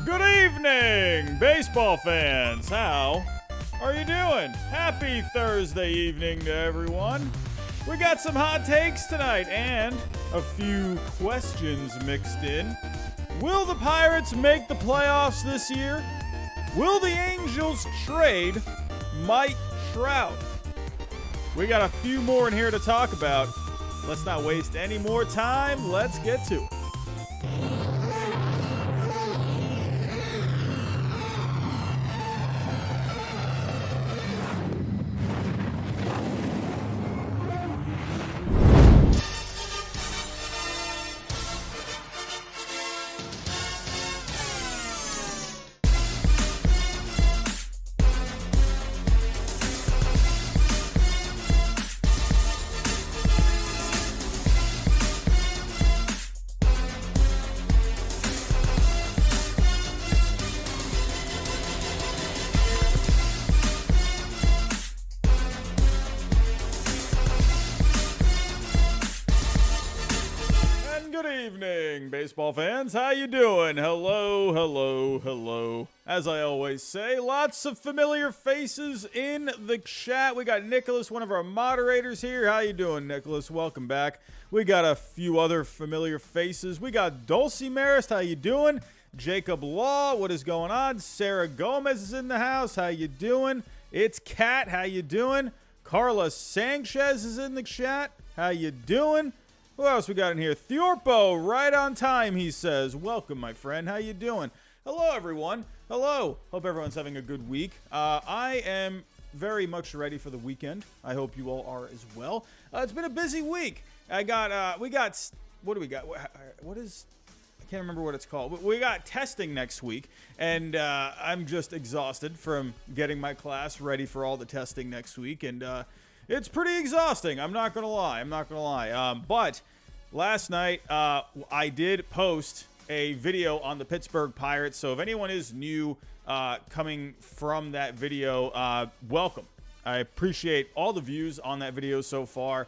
Good evening, baseball fans. How are you doing? Happy Thursday evening to everyone. We got some hot takes tonight and a few questions mixed in. Will the Pirates make the playoffs this year? Will the Angels trade Mike Trout? We got a few more in here to talk about. Let's not waste any more time. Let's get to it. Baseball fans, how you doing? Hello, hello, hello. As I always say, lots of familiar faces in the chat. We got Nicholas, one of our moderators here. How you doing, Nicholas? Welcome back. We got a few other familiar faces. We got Dulcie Marist. How you doing? Jacob Law, what is going on? Sarah Gomez is in the house. How you doing? It's Kat. How you doing? Carla Sanchez is in the chat. How you doing? Who else we got in here? Thiorpo, right on time, he says. Welcome, my friend. How you doing? Hello, everyone. Hello. Hope everyone's having a good week. I am very much ready for the weekend. I hope you all are as well. It's been a busy week. What do we got? What is, I can't remember what it's called. We got testing next week, and I'm just exhausted from getting my class ready for all the testing next week, and it's pretty exhausting. I'm not going to lie. But last night, I did post a video on the Pittsburgh Pirates. So if anyone is new coming from that video, welcome. I appreciate all the views on that video so far.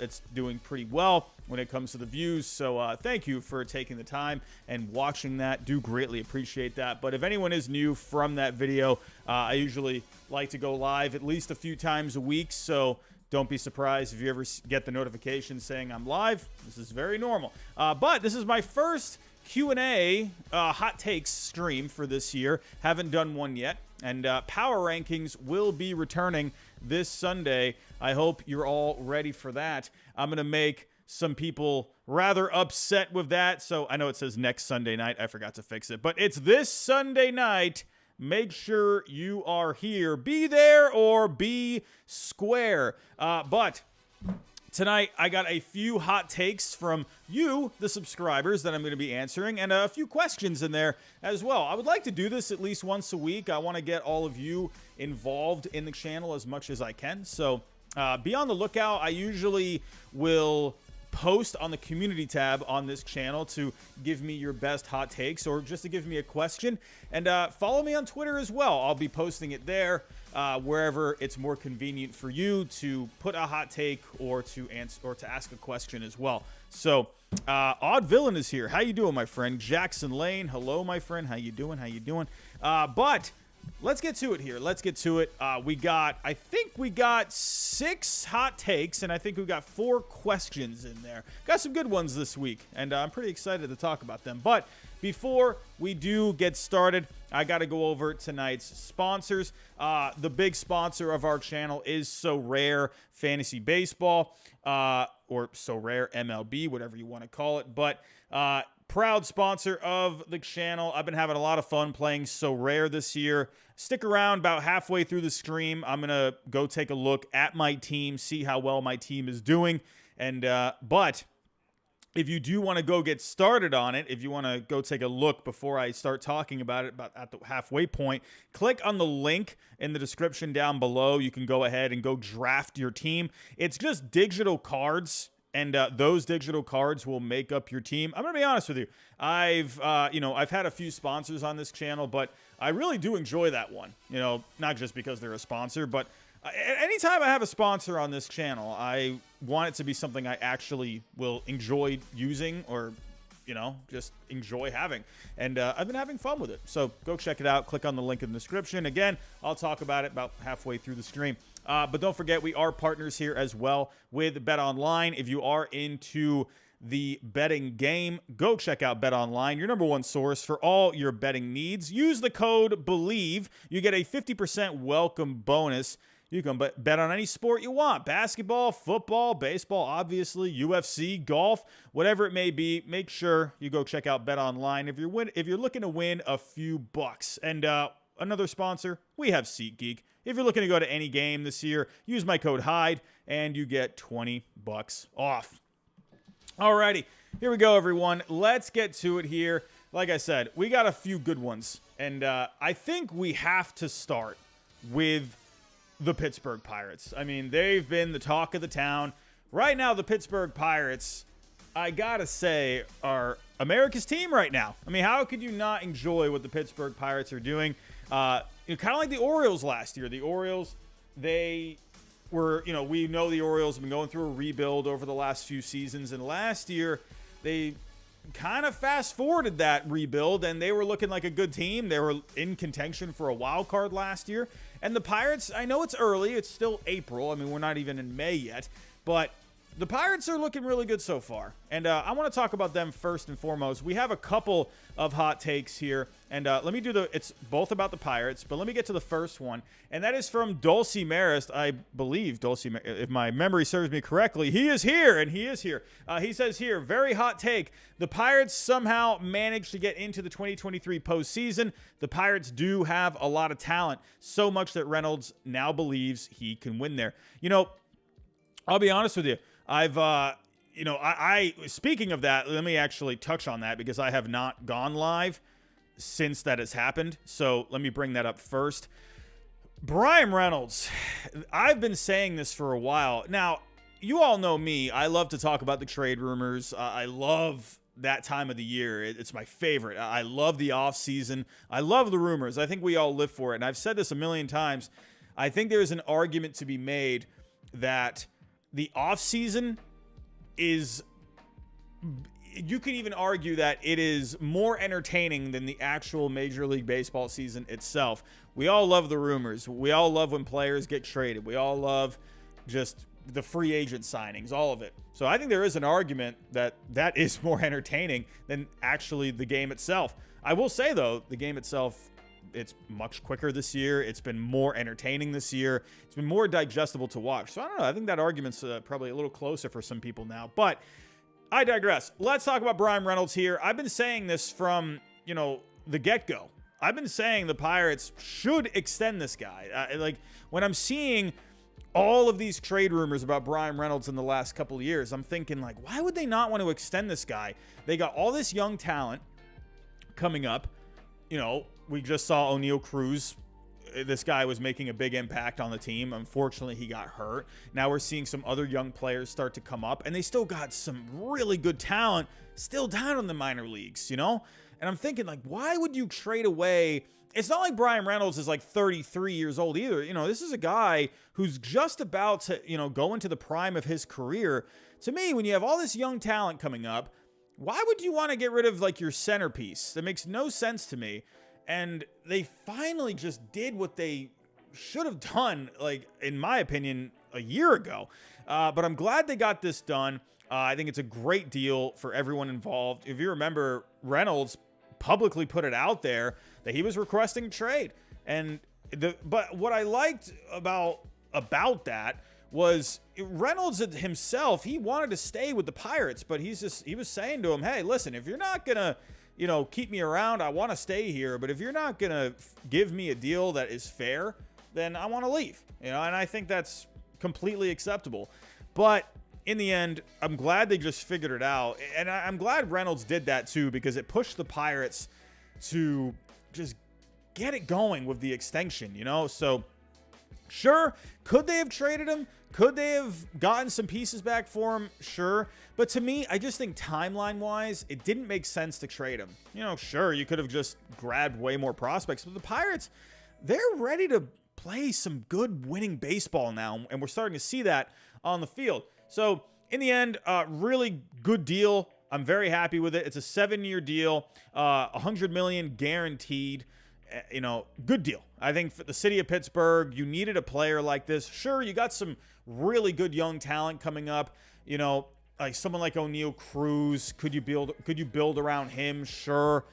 It's doing pretty well when it comes to the views. So thank you for taking the time and watching that. Do greatly appreciate that. But if anyone is new from that video, I usually like to go live at least a few times a week. So don't be surprised if you ever get the notification saying I'm live. This is very normal. But this is my first Q&A hot takes stream for this year. Haven't done one yet. And Power Rankings will be returning this Sunday. I hope you're all ready for that. I'm going to make some people rather upset with that. So I know it says next Sunday night. I forgot to fix it. But it's this Sunday night. Make sure you are here. Be there or be square. But tonight, I got a few hot takes from you, the subscribers, that I'm going to be answering, and a few questions in there as well. I would like to do this at least once a week. I want to get all of you involved in the channel as much as I can. So be on the lookout. I usually will post on the community tab on this channel to give me your best hot takes or just to give me a question. And follow me on Twitter as well. I'll be posting it there. Wherever it's more convenient for you to put a hot take or to answer or to ask a question as well. So, Odd Villain is here. How you doing, my friend? Jackson Lane. Hello, my friend. How you doing? But let's get to it here. I think we got 6 hot takes, and I think we got 4 questions in there. Got some good ones this week, and I'm pretty excited to talk about them. But before we do get started, I got to go over tonight's sponsors. The big sponsor of our channel is Sorare Fantasy Baseball, or Sorare MLB, whatever you want to call it. But proud sponsor of the channel. I've been having a lot of fun playing Sorare this year. Stick around about halfway through the stream. I'm going to go take a look at my team, see how well my team is doing. And but if you do want to go get started on it, if you want to go take a look before I start talking about it about at the halfway point, click on the link in the description down below. You can go ahead and go draft your team. It's just digital cards, and those digital cards will make up your team. I'm going to be honest with you. I've had a few sponsors on this channel, but I really do enjoy that one. Not just because they're a sponsor, but anytime I have a sponsor on this channel, I want it to be something I actually will enjoy using or just enjoy having. And I've been having fun with it. So go check it out. Click on the link in the description. Again, I'll talk about it about halfway through the stream. But don't forget, we are partners here as well with BetOnline. If you are into the betting game, go check out BetOnline, your number one source for all your betting needs. Use the code BLEAV. You get a 50% welcome bonus. You can bet on any sport you want. Basketball, football, baseball, obviously, UFC, golf, whatever it may be. Make sure you go check out BetOnline if you're looking to win a few bucks. And another sponsor, we have SeatGeek. If you're looking to go to any game this year, use my code HYDE and you get $20 off. Alrighty, here we go, everyone. Let's get to it here. Like I said, we got a few good ones. And I think we have to start with the Pittsburgh Pirates. I mean, they've been the talk of the town. Right now, the Pittsburgh Pirates, I gotta say, are America's team right now. I mean, how could you not enjoy what the Pittsburgh Pirates are doing? Kind of like the Orioles last year. The Orioles, they were, we know the Orioles have been going through a rebuild over the last few seasons. And last year, they kind of fast forwarded that rebuild and they were looking like a good team. They were in contention for a wild card last year. And the Pirates, I know it's early. It's still April. I mean, we're not even in May yet. But the Pirates are looking really good so far. And I want to talk about them first and foremost. We have a couple of hot takes here. And let me it's both about the Pirates, but let me get to the first one. And that is from Dulcie Marist. I believe Dulcie, if my memory serves me correctly, he is here, and he is here. He says here, very hot take. The Pirates somehow managed to get into the 2023 postseason. The Pirates do have a lot of talent, so much that Reynolds now believes he can win there. I'll be honest with you. Speaking of that, let me actually touch on that because I have not gone live since that has happened. So let me bring that up first. Bryan Reynolds, I've been saying this for a while. Now, you all know me. I love to talk about the trade rumors. I love that time of the year. It's my favorite. I love the off season. I love the rumors. I think we all live for it. And I've said this a million times. I think there's an argument to be made that the offseason is, you could even argue that it is more entertaining than the actual Major League Baseball season itself. We all love the rumors. We all love when players get traded. We all love just the free agent signings, all of it. So I think there is an argument that that is more entertaining than actually the game itself. I will say, though, the game itself, it's much quicker this year. It's been more entertaining this year. It's been more digestible to watch. So I don't know. I think that argument's probably a little closer for some people now. But I digress. Let's talk about Bryan Reynolds here. I've been saying this from, the get-go. I've been saying the Pirates should extend this guy. When I'm seeing all of these trade rumors about Bryan Reynolds in the last couple of years, I'm thinking, why would they not want to extend this guy? They got all this young talent coming up. We just saw O'Neal Cruz. This guy was making a big impact on the team. Unfortunately, he got hurt. Now we're seeing some other young players start to come up, and they still got some really good talent still down in the minor leagues, And I'm thinking, why would you trade away? It's not like Bryan Reynolds is 33 years old either. This is a guy who's just about to, go into the prime of his career. To me, when you have all this young talent coming up, why would you want to get rid of your centerpiece? That makes no sense to me. And they finally just did what they should have done, in my opinion, a year ago. But I'm glad they got this done. I think it's a great deal for everyone involved. If you remember, Reynolds publicly put it out there that he was requesting a trade. But what I liked about that was Reynolds himself. He wanted to stay with the Pirates, but he was saying to him, hey, listen, if you're not going to keep me around, I want to stay here. But if you're not going to give me a deal that is fair, then I want to leave. And I think that's completely acceptable. But in the end, I'm glad they just figured it out. And I'm glad Reynolds did that too, because it pushed the Pirates to just get it going with the extension, So sure, could they have traded him? Could they have gotten some pieces back for him? Sure. But to me, I just think timeline-wise, it didn't make sense to trade him. Sure, you could have just grabbed way more prospects. But the Pirates, they're ready to play some good winning baseball now. And we're starting to see that on the field. So in the end, really good deal I'm very happy with it. It's a 7-year deal, $100 million guaranteed. Good deal. I think for the city of Pittsburgh, you needed a player like this. Sure, you got some really good young talent coming up. Like someone like O'Neal Cruz. Could you build around him? Sure.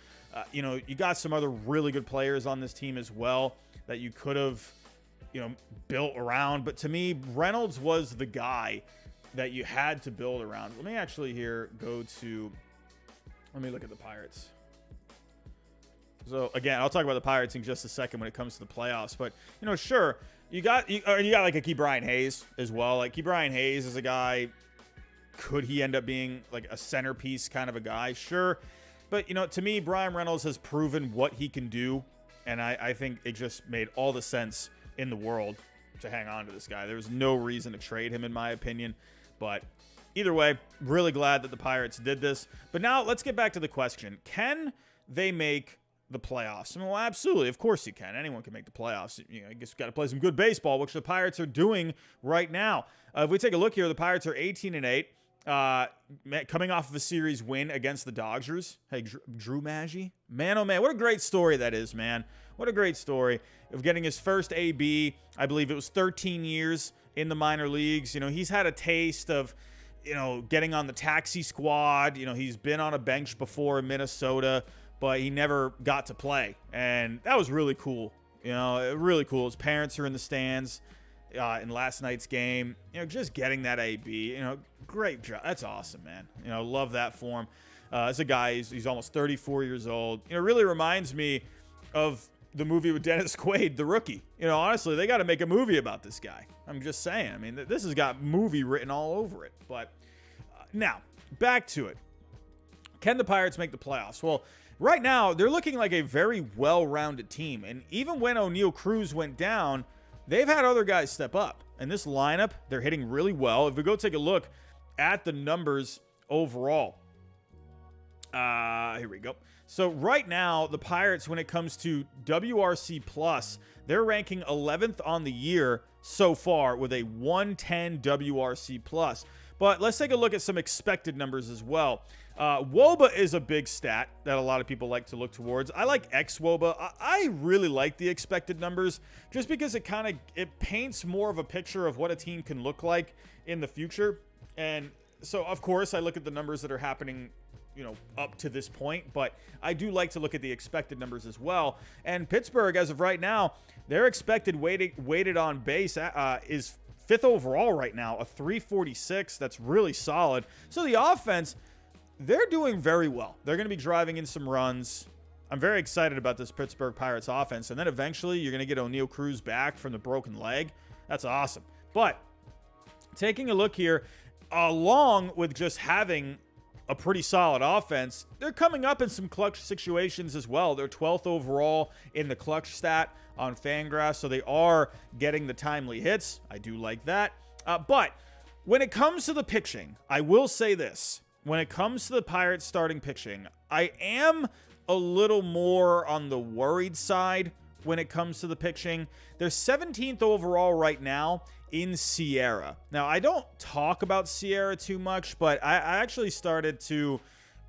You got some other really good players on this team as well that you could have, built around. But to me, Reynolds was the guy that you had to build around. Let me actually let me look at the Pirates. So again, I'll talk about the Pirates in just a second when it comes to the playoffs. But sure, you got like a Ke'Bryan Hayes as well. Like Ke'Bryan Hayes is a guy. Could he end up being like a centerpiece kind of a guy? Sure, but to me, Bryan Reynolds has proven what he can do, and I think it just made all the sense in the world to hang on to this guy. There was no reason to trade him, in my opinion. But either way, really glad that the Pirates did this. But now let's get back to the question: can they make the playoffs? Well, absolutely. Of course you can. Anyone can make the playoffs. I guess you got to play some good baseball, which the Pirates are doing right now. If we take a look here, the Pirates are 18-8, coming off of a series win against the Dodgers. Hey, Drew Maggi, man, oh man, what a great story that is, man. What a great story of getting his first AB. I believe it was 13 years in the minor leagues. He's had a taste of, getting on the taxi squad. He's been on a bench before in Minnesota, but he never got to play. And that was really cool. Really cool. His parents are in the stands in last night's game. Just getting that AB, great job. That's awesome, man. Love that for him. As a guy, he's almost 34 years old. Really reminds me of the movie with Dennis Quaid, The Rookie. Honestly, they got to make a movie about this guy. I'm just saying. I mean, this has got movie written all over it. But now, back to it. Can the Pirates make the playoffs? Well, right now, they're looking like a very well-rounded team. And even when O'Neal Cruz went down, they've had other guys step up. And this lineup, they're hitting really well. If we go take a look at the numbers overall. Here we go. So right now, the Pirates, when it comes to WRC+, they're ranking 11th on the year so far with a 110 WRC+. But let's take a look at some expected numbers as well. WOBA is a big stat that a lot of people like to look towards. I like xWOBA. I really like the expected numbers just because it paints more of a picture of what a team can look like in the future. And so, of course, I look at the numbers that are happening up to this point, but I do like to look at the expected numbers as well. And Pittsburgh, as of right now, their expected weighted on base is 5th overall right now, a 346. That's really solid. So the offense, they're doing very well. They're going to be driving in some runs. I'm very excited about this Pittsburgh Pirates offense. And then eventually you're going to get O'Neal Cruz back from the broken leg. That's awesome. But taking a look here, along with just having a pretty solid offense, they're coming up in some clutch situations as well. They're 12th overall in the clutch stat on Fangraphs, so they are getting the timely hits. I do like that. But when it comes to the pitching, I will say this. When it comes to the Pirates starting pitching, I am a little more on the worried side when it comes to the pitching. They're 17th overall right now in Sierra. Now, I don't talk about Sierra too much, but I actually started to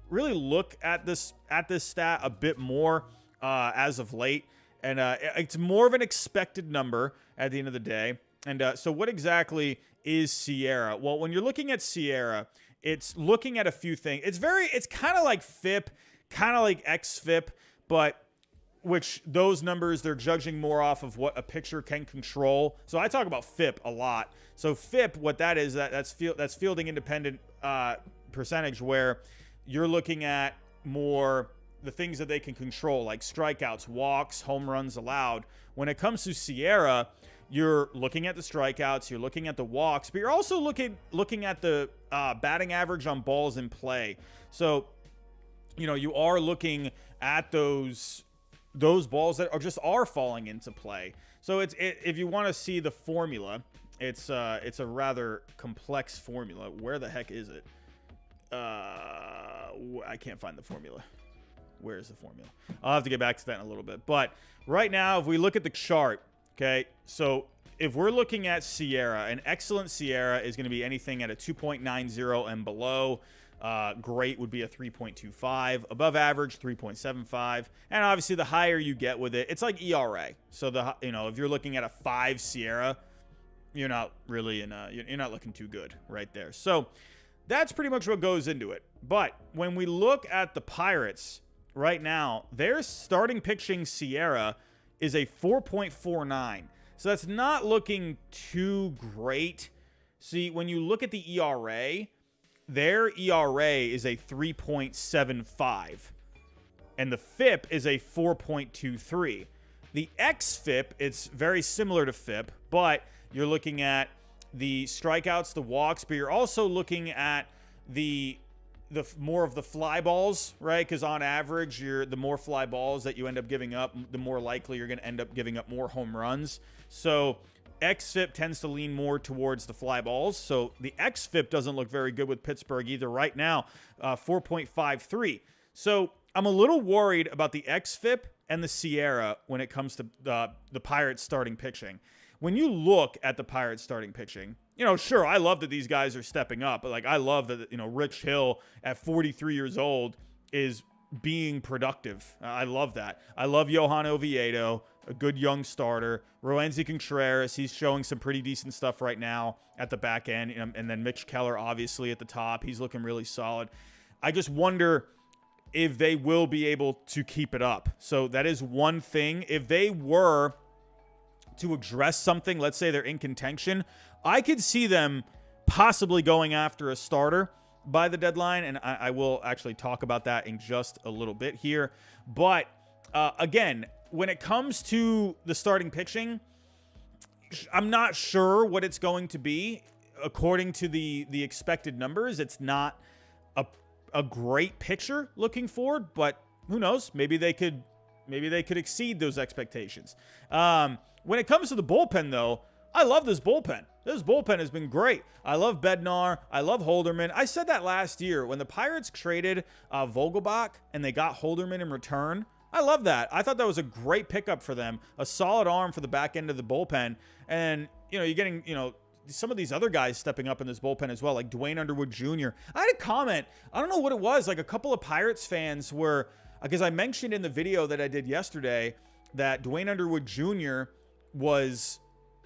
really look at this stat a bit more as of late. And it's more of an expected number at the end of the day. And so what exactly is Sierra? Well, when you're looking at Sierra, it's looking at a few things. It's kind of like FIP, kind of like XFIP, but which those numbers, they're judging more off of what a pitcher can control. So I talk about FIP a lot. So FIP, what that is, that's fielding independent percentage, where you're looking at more the things that they can control, like strikeouts, walks, home runs allowed. When it comes to Sierra, you're looking at the strikeouts, you're looking at the walks, but you're also looking at the batting average on balls in play. So, you are looking at those balls that are falling into play. So if you want to see the formula, it's a rather complex formula. Where the heck is it? I can't find the formula. Where is the formula? I'll have to get back to that in a little bit. But right now, if we look at the chart, okay, so if we're looking at Sierra, an excellent Sierra is going to be anything at a 2.90 and below. Great would be a 3.25. Above average, 3.75. And obviously, the higher you get with it, it's like ERA. So if you're looking at a 5 SIERA, you're not really you're not looking too good right there. So that's pretty much what goes into it. But when we look at the Pirates right now, their starting pitching SIERA is a 4.49. So that's not looking too great. See, when you look at the ERA, their ERA is a 3.75. And the FIP is a 4.23. The XFIP, it's very similar to FIP, but you're looking at the strikeouts, the walks, but you're also looking at the more of the fly balls, right? Because on average, the more fly balls that you end up giving up, the more likely you're going to end up giving up more home runs. So XFIP tends to lean more towards the fly balls. So the XFIP doesn't look very good with Pittsburgh either right now, 4.53. So I'm a little worried about the XFIP and the SIERA when it comes to the Pirates starting pitching. When you look at the Pirates starting pitching, sure, I love that these guys are stepping up. But I love that, Rich Hill at 43 years old is being productive. I love that. I love Johan Oviedo, a good young starter. Roansy Contreras, he's showing some pretty decent stuff right now at the back end. And then Mitch Keller, obviously, at the top. He's looking really solid. I just wonder if they will be able to keep it up. So that is one thing. If they were to address something, let's say they're in contention, I could see them possibly going after a starter by the deadline, and I will actually talk about that in just a little bit here. But again, when it comes to the starting pitching, I'm not sure what it's going to be. According to the expected numbers, it's not a great pitcher looking forward, but who knows? Maybe they could exceed those expectations. When it comes to the bullpen, though, I love this bullpen. This bullpen has been great. I love Bednar. I love Holderman. I said that last year when the Pirates traded Vogelbach and they got Holderman in return. I love that. I thought that was a great pickup for them. A solid arm for the back end of the bullpen. And, you're getting, some of these other guys stepping up in this bullpen as well, like Dwayne Underwood Jr. I had a comment. I don't know what it was. Like a couple of Pirates fans were, because I mentioned in the video that I did yesterday that Dwayne Underwood Jr. was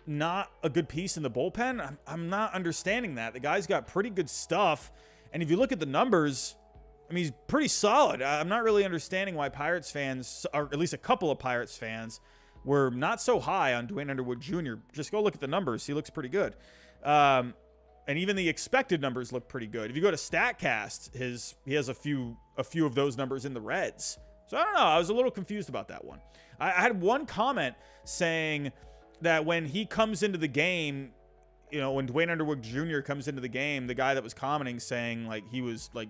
not a good piece in the bullpen. I'm not understanding that. The guy's got pretty good stuff. And if you look at the numbers, he's pretty solid. I'm not really understanding why Pirates fans, or at least a couple of Pirates fans, were not so high on Dwayne Underwood Jr. Just go look at the numbers. He looks pretty good. And even the expected numbers look pretty good. If you go to StatCast, he has a few of those numbers in the reds. So I don't know. I was a little confused about that one. I had one comment saying that when he comes into the game, when Dwayne Underwood Jr. comes into the game, the guy that was commenting saying like he was like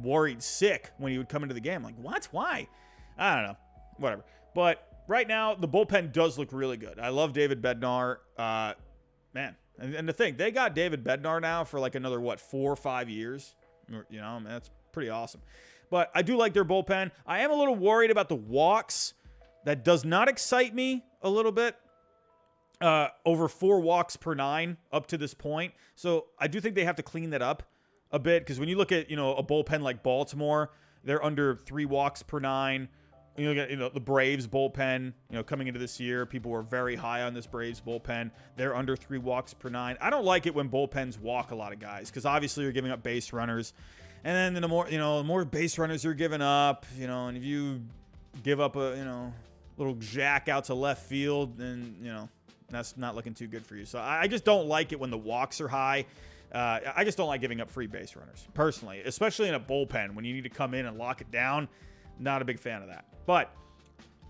worried sick when he would come into the game. Like, what? Why? I don't know. Whatever. But right now, the bullpen does look really good. I love David Bednar. Man. And to think, they got David Bednar now for like another, 4 or 5 years? That's pretty awesome. But I do like their bullpen. I am a little worried about the walks. That does not excite me a little bit. Over 4 walks per 9 up to this point. So I do think they have to clean that up a bit. Because when you look at, a bullpen like Baltimore, they're under 3 walks per 9. You look at, the Braves bullpen, coming into this year, people were very high on this Braves bullpen. They're under 3 walks per 9. I don't like it when bullpens walk a lot of guys because obviously you're giving up base runners. And then the more base runners you're giving up, and if you give up a, little jack out to left field, then, that's not looking too good for you. So I just don't like it when the walks are high. I just don't like giving up free base runners, personally, especially in a bullpen when you need to come in and lock it down. Not a big fan of that. But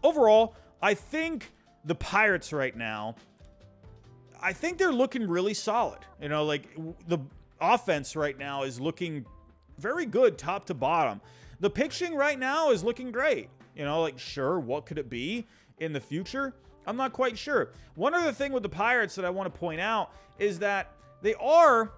overall, I think the Pirates right now, I think they're looking really solid. The offense right now is looking very good top to bottom. The pitching right now is looking great. Sure, what could it be in the future? I'm not quite sure. One other thing with the Pirates that I want to point out is that they are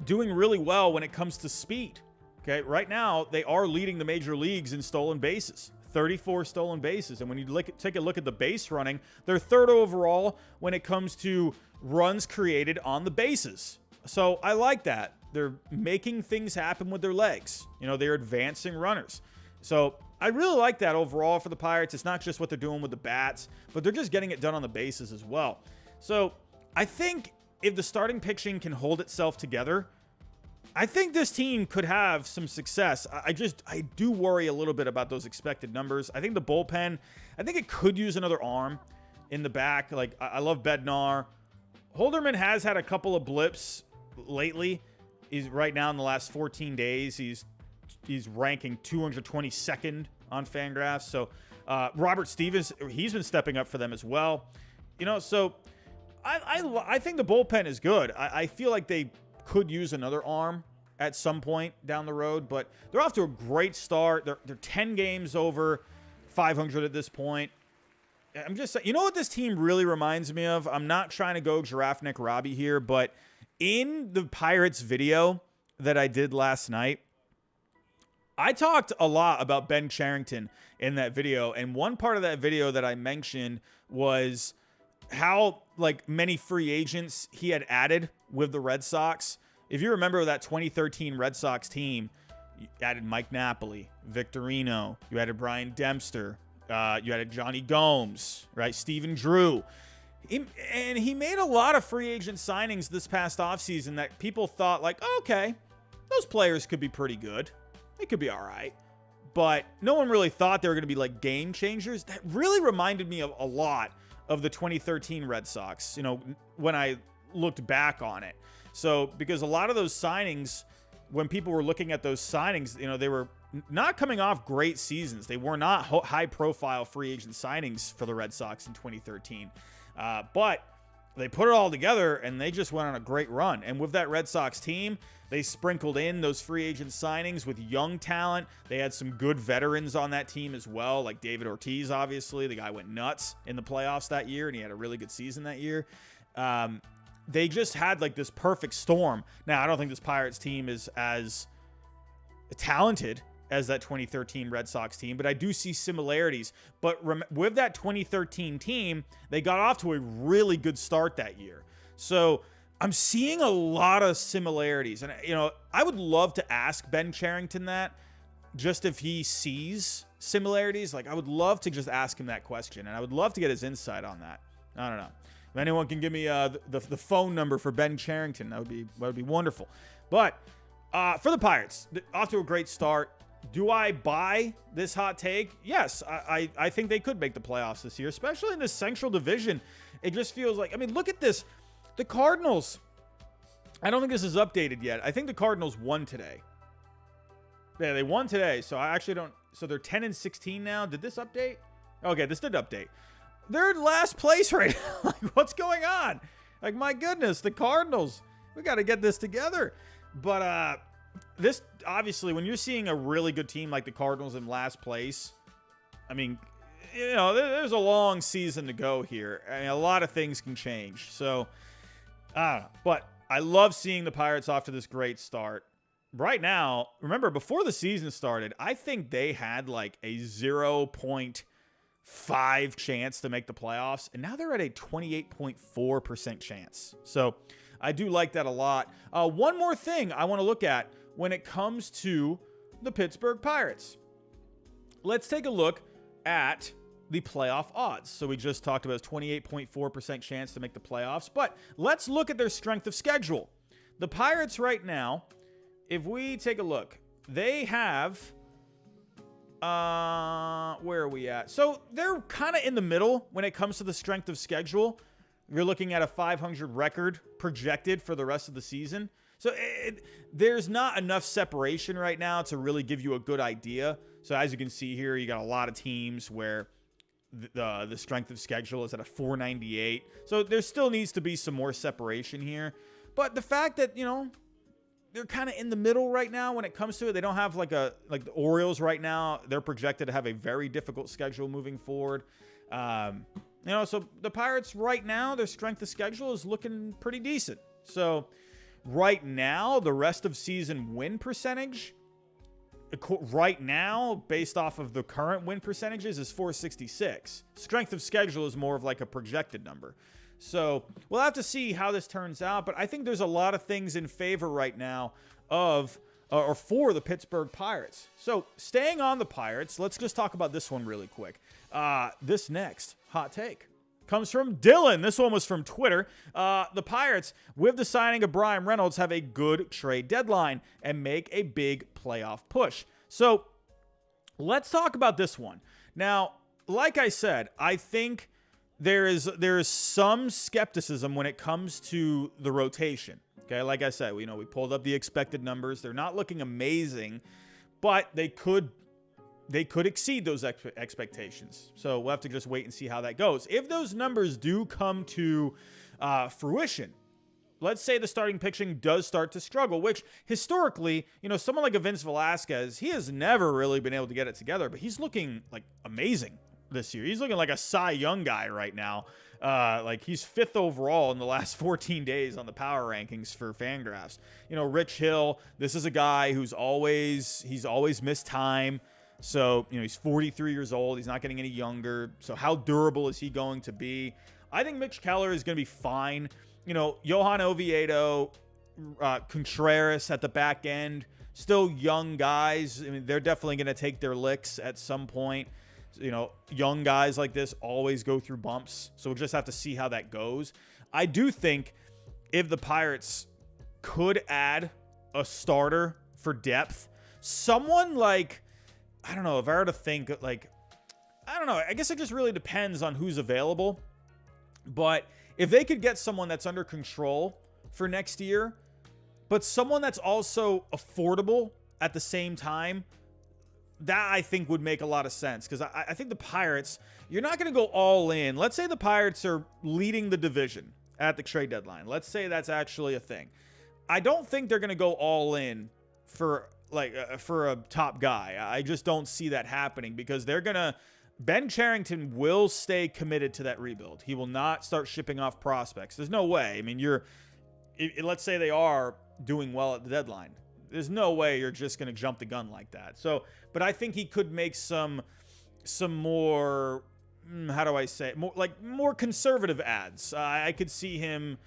doing really well when it comes to speed. Okay, right now, they are leading the major leagues in stolen bases. 34 stolen bases. And when you take a look at the base running, they're 3rd overall when it comes to runs created on the bases. So I like that. they're making things happen with their legs. You know, they're advancing runners. So I really like that overall for the Pirates. It's not just what they're doing with the bats, but they're just getting it done on the bases as well. So I think if the starting pitching can hold itself together, I think this team could have some success. I do worry a little bit about those expected numbers. I think the bullpen, I think it could use another arm in the back. Like, I love Bednar. Holderman has had a couple of blips lately. He's right now in the last 14 days. He's ranking 222nd on Fangraphs. So Robert Stevens, he's been stepping up for them as well. You know, so I think the bullpen is good. I feel like they could use another arm at some point down the road, but they're off to a great start. They're 10 games over 500 at this point. I'm just saying, you know what this team really reminds me of? I'm not trying to go Giraffe Neck Robbie here, but in the Pirates video that I did last night, I talked a lot about Ben Cherington in that video, and one part of that video that I mentioned was how like many free agents he had added with the Red Sox. If you remember that 2013 Red Sox team, you added Mike Napoli, Victorino, you added Brian Dempster, you added Johnny Gomes, right? Stephen Drew. And he made a lot of free agent signings this past offseason that people thought like, oh, okay, those players could be pretty good. They could be all right. But no one really thought they were going to be like game changers. That really reminded me of a lot of the 2013 Red Sox, you know, when I looked back on it. So, because a lot of those signings, when people were looking at those signings, you know, they were not coming off great seasons. They were not high-profile free agent signings for the Red Sox in 2013. But they put it all together, and they just went on a great run. And with that Red Sox team, they sprinkled in those free agent signings with young talent. They had some good veterans on that team as well, like David Ortiz, obviously. The guy went nuts in the playoffs that year, and he had a really good season that year. They just had like this perfect storm. Now, I don't think this Pirates team is as talented as that 2013 Red Sox team, but I do see similarities. But with that 2013 team, they got off to a really good start that year. So I'm seeing a lot of similarities. And, you know, I would love to ask Ben Cherington that, just if he sees similarities. Like, I would love to just ask him that question, and I would love to get his insight on that. I don't know. If anyone can give me the phone number for Ben Cherington, that would be wonderful. But for the Pirates, off to a great start. Do I buy this hot take? Yes, I think they could make the playoffs this year, especially in this Central Division. It just feels like, I mean, look at this. The Cardinals, I don't think this is updated yet. I think the Cardinals won today. Yeah, they won today, so I actually don't. So they're 10-16 now. Did this update? Okay, this did update. They're in last place right now. Like, what's going on? Like, my goodness, the Cardinals. We got to get this together. But this, obviously, when you're seeing a really good team like the Cardinals in last place, I mean, you know, there's a long season to go here. I mean, a lot of things can change. So, I don't know. But I love seeing the Pirates off to this great start. Right now, remember, before the season started, I think they had like a 0.5 chance to make the playoffs, and now they're at a 28.4% chance. So I do like that a lot. One more thing I want to look at when it comes to the Pittsburgh Pirates. Let's take a look at the playoff odds. So we just talked about 28.4% chance to make the playoffs, but let's look at their strength of schedule. The Pirates right now, if we take a look, they have, where are we at? So they're kind of in the middle when it comes to the strength of schedule. You're looking at a 500 record projected for the rest of the season. So there's not enough separation right now to really give you a good idea. So as you can see here, you got a lot of teams where the strength of schedule is at a 498. So there still needs to be some more separation here. But the fact that, you know, they're kind of in the middle right now when it comes to it. They don't have like the Orioles right now. They're projected to have a very difficult schedule moving forward. You know, so the Pirates right now, their strength of schedule is looking pretty decent. So right now, the rest of season win percentage, right now, based off of the current win percentages, is 466. Strength of schedule is more of like a projected number. So we'll have to see how this turns out. But I think there's a lot of things in favor right now of or for the Pittsburgh Pirates. So staying on the Pirates, let's just talk about this one really quick. This next hot take comes from Dylan. This one was from Twitter. The Pirates, with the signing of Brian Reynolds, have a good trade deadline and make a big playoff push. So let's talk about this one. Now, like I said, I think there is some skepticism when it comes to the rotation. Okay, like I said, we pulled up the expected numbers. They're not looking amazing, but they could exceed those expectations. So we'll have to just wait and see how that goes. If those numbers do come to fruition, let's say the starting pitching does start to struggle, which historically, someone like a Vince Velasquez, he has never really been able to get it together, but he's looking like amazing this year. He's looking like a Cy Young guy right now. Like he's 5th overall in the last 14 days on the power rankings for Fangraphs. Rich Hill, this is a guy he's always missed time. So, he's 43 years old. He's not getting any younger. So how durable is he going to be? I think Mitch Keller is going to be fine. Johan Oviedo, Contreras at the back end, still young guys. I mean, they're definitely going to take their licks at some point. Young guys like this always go through bumps. So we'll just have to see how that goes. I do think if the Pirates could add a starter for depth, someone like, I don't know, if I were to think like, I don't know, I guess it just really depends on who's available. But if they could get someone that's under control for next year, but someone that's also affordable at the same time, that I think would make a lot of sense. Because I think the Pirates, you're not going to go all in. Let's say the Pirates are leading the division at the trade deadline. Let's say that's actually a thing. I don't think they're going to go all in for a top guy. I just don't see that happening because Ben Cherington will stay committed to that rebuild. He will not start shipping off prospects. There's no way. I mean, let's say they are doing well at the deadline. There's no way you're just going to jump the gun like that. So, but I think he could make some more, how do I say it? More conservative ads. I could see him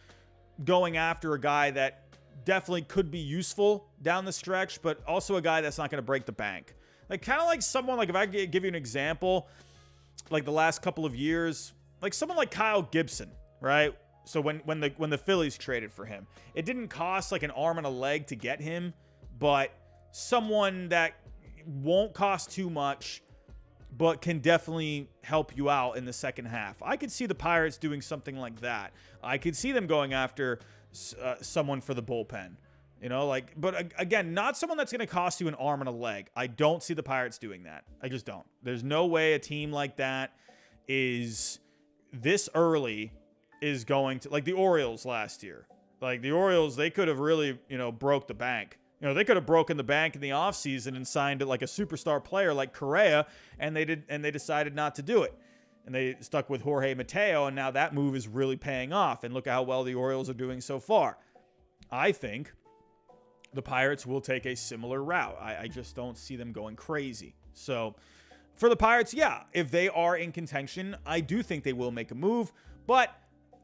going after a guy that definitely could be useful down the stretch, but also a guy that's not going to break the bank. Like kind of like someone, like if I give you an example, like the last couple of years, like someone like Kyle Gibson, right? So when the Phillies traded for him, it didn't cost like an arm and a leg to get him, but someone that won't cost too much, but can definitely help you out in the second half. I could see the Pirates doing something like that. I could see them going after someone for the bullpen, but again, not someone that's going to cost you an arm and a leg. I don't see the Pirates doing that. I just don't. There's no way a team like that is this early is going to, like the Orioles last year. Like the Orioles, they could have really, broke the bank. They could have broken the bank in the offseason and signed like a superstar player like Correa, and they decided not to do it. And they stuck with Jorge Mateo, and now that move is really paying off. And look at how well the Orioles are doing so far. I think the Pirates will take a similar route. I just don't see them going crazy. So for the Pirates, yeah, if they are in contention, I do think they will make a move, but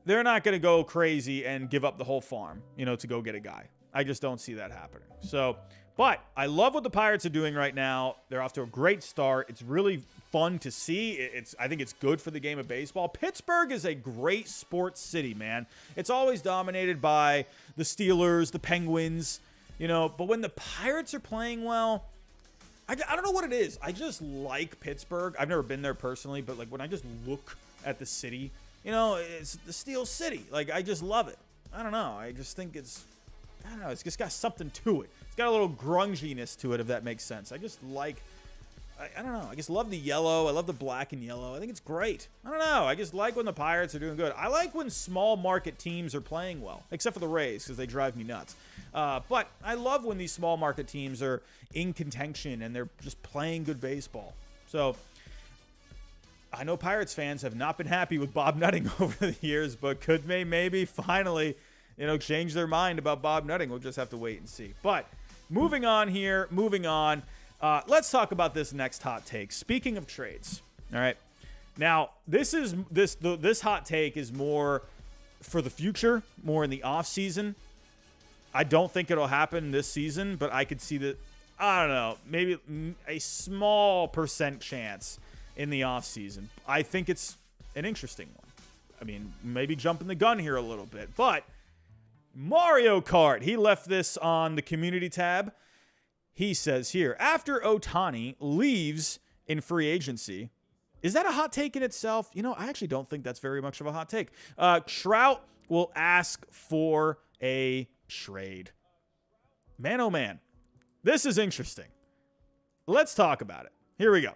they're not going to go crazy and give up the whole farm, to go get a guy. I just don't see that happening. So, but I love what the Pirates are doing right now. They're off to a great start. It's really fun to see. I think it's good for the game of baseball. Pittsburgh is a great sports city, man. It's always dominated by the Steelers, the Penguins, but when the Pirates are playing well, I don't know what it is. I just like Pittsburgh. I've never been there personally, but like when I just look at the city, it's the Steel City. Like I just love it. I don't know. I just think it's just got something to it. It's got a little grunginess to it, if that makes sense. I just like, I don't know. I just love the yellow. I love the black and yellow. I think it's great. I don't know. I just like when the Pirates are doing good. I like when small market teams are playing well, except for the Rays because they drive me nuts. But I love when these small market teams are in contention and they're just playing good baseball. So I know Pirates fans have not been happy with Bob Nutting over the years, but could maybe finally change their mind about Bob Nutting. We'll just have to wait and see. But moving on. Let's talk about this next hot take. Speaking of trades, all right. Now, this hot take is more for the future, more in the offseason. I don't think it'll happen this season, but I could see that, I don't know, maybe a small % chance in the offseason. I think it's an interesting one. I mean, maybe jumping the gun here a little bit, but Mario Kart, he left this on the community tab. He says here, after Ohtani leaves in free agency, is that a hot take in itself? You know, I actually don't think that's very much of a hot take. Trout will ask for a trade. Man, oh man, this is interesting. Let's talk about it. Here we go.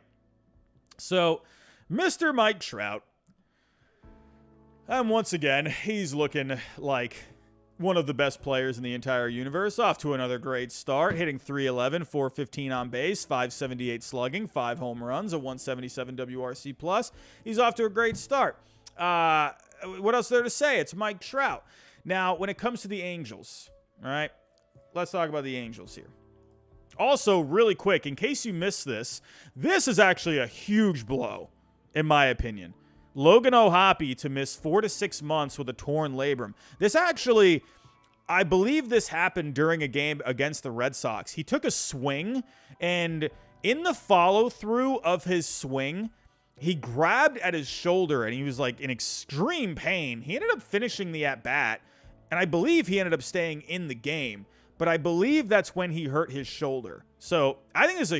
So, Mr. Mike Trout, and once again, he's looking like one of the best players in the entire universe. Off to another great start, hitting .311, .415 on base, .578 slugging, 5 home runs, a .177 WRC plus. He's off to a great start. What else is there to say? It's Mike Trout. Now, when it comes to the Angels, all right, let's talk about the Angels here. Also, really quick, in case you missed this, this is actually a huge blow, in my opinion. Logan O'Hoppe to miss 4 to 6 months with a torn labrum. This actually, I believe this happened during a game against the Red Sox. He took a swing, and in the follow-through of his swing, he grabbed at his shoulder, and he was like in extreme pain. He ended up finishing the at-bat, and I believe he ended up staying in the game. But I believe that's when he hurt his shoulder. So I think this is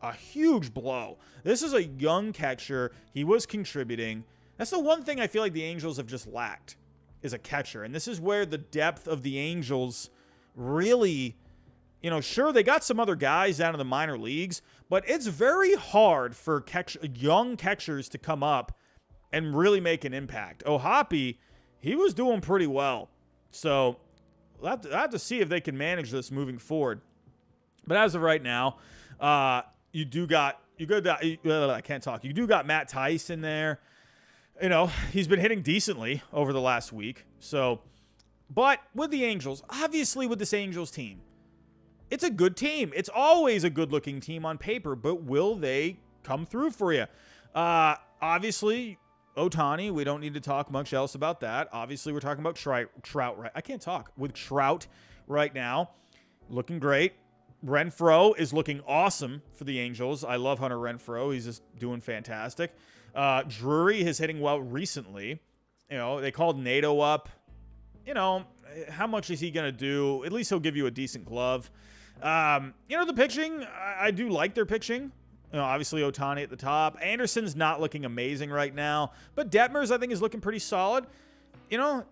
a huge blow. This is a young catcher. He was contributing. That's the one thing I feel like the Angels have just lacked, is a catcher. And this is where the depth of the Angels really, you know, sure, they got some other guys down in the minor leagues, but it's very hard for young catchers to come up and really make an impact. O'Hoppe, he was doing pretty well. So I'll have to see if they can manage this moving forward. But as of right now, you do got Matt Tice in there. You know, he's been hitting decently over the last week. So, but with the Angels, obviously with this Angels team, it's a good team. It's always a good-looking team on paper, but will they come through for you? Obviously, Ohtani, we don't need to talk much else about that. Obviously, we're talking about Trout, right? I can't talk. With Trout right now, looking great. Renfroe is looking awesome for the Angels. I love Hunter Renfroe. He's just doing fantastic. Drury is hitting well recently. You know, they called Nato up. You know, how much is he going to do? At least he'll give you a decent glove. You know, the pitching, I do like their pitching. You know, obviously Ohtani at the top. Anderson's not looking amazing right now, but Detmers I think is looking pretty solid. You know,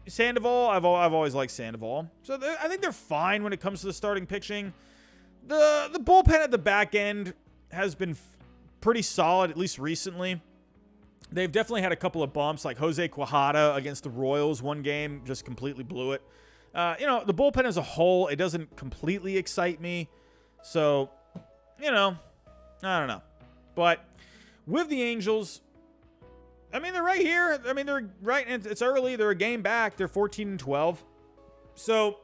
Sandoval, I've always liked Sandoval, so I think they're fine when it comes to the starting pitching. The bullpen at the back end has been pretty solid, at least recently. They've definitely had a couple of bumps, like Jose Quijada against the Royals one game, just completely blew it. You know, the bullpen as a whole, it doesn't completely excite me. So, you know, I don't know. But with the Angels, I mean, they're right here. I mean, they're right. It's early. They're a game back. They're 14-12. So,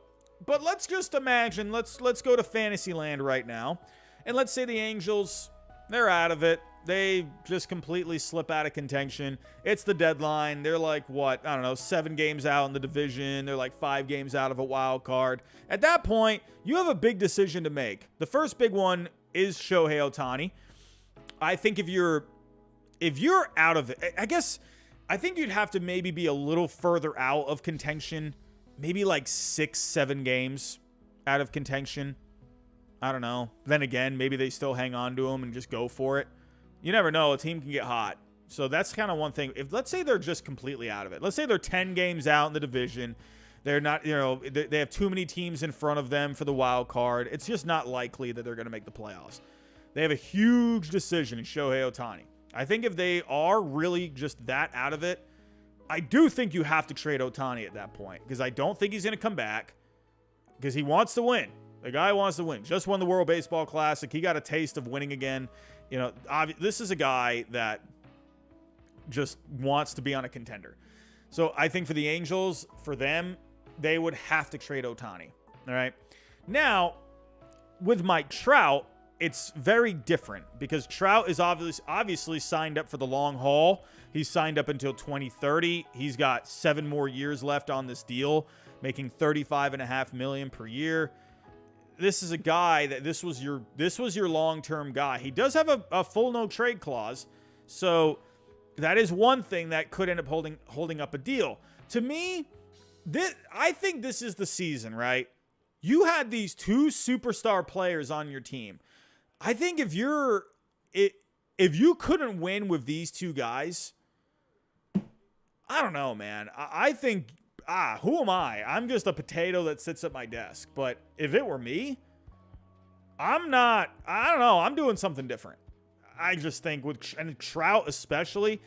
but let's just imagine. Let's go to Fantasyland right now. And let's say the Angels, they're out of it. They just completely slip out of contention. It's the deadline. They're like, what? I don't know, 7 games out in the division. They're like 5 games out of a wild card. At that point, you have a big decision to make. The first big one is Shohei Ohtani. I think if you're out of it, I think you'd have to maybe be a little further out of contention. Maybe like 6-7 games out of contention. I don't know. Then again, maybe they still hang on to him and just go for it. You never know. A team can get hot. So that's kind of one thing. If let's say they're just completely out of it. Let's say they're 10 games out in the division. They're not, you know, they have too many teams in front of them for the wild card. It's just not likely that they're going to make the playoffs. They have a huge decision in Shohei Ohtani. I think if they are really just that out of it, I do think you have to trade Ohtani at that point, because I don't think he's going to come back, because he wants to win. The guy wants to win. Just won the World Baseball Classic. He got a taste of winning again. You know, this is a guy that just wants to be on a contender. So I think for the Angels, for them, they would have to trade Ohtani. All right. Now, with Mike Trout, it's very different because Trout is obviously signed up for the long haul. He's signed up until 2030. He's got 7 more years left on this deal, making $35.5 million per year. This is a guy that this was your long-term guy. He does have a full no trade clause, so that is one thing that could end up holding up a deal. To me, I think this is the season, right? You had these 2 superstar players on your team. I think if you couldn't win with these 2 guys, I don't know, man. I think, who am I? I'm just a potato that sits at my desk. But if it were me, I don't know. I'm doing something different. I just think and Trout especially,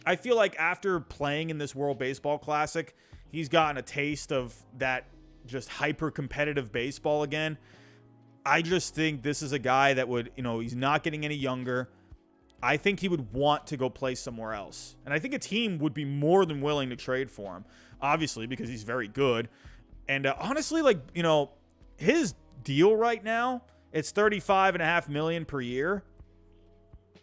I feel like after playing in this World Baseball Classic, he's gotten a taste of that just hyper-competitive baseball again. I just think this is a guy that would, he's not getting any younger. I think he would want to go play somewhere else. And I think a team would be more than willing to trade for him, obviously, because he's very good. And honestly, his deal right now, it's $35.5 million per year.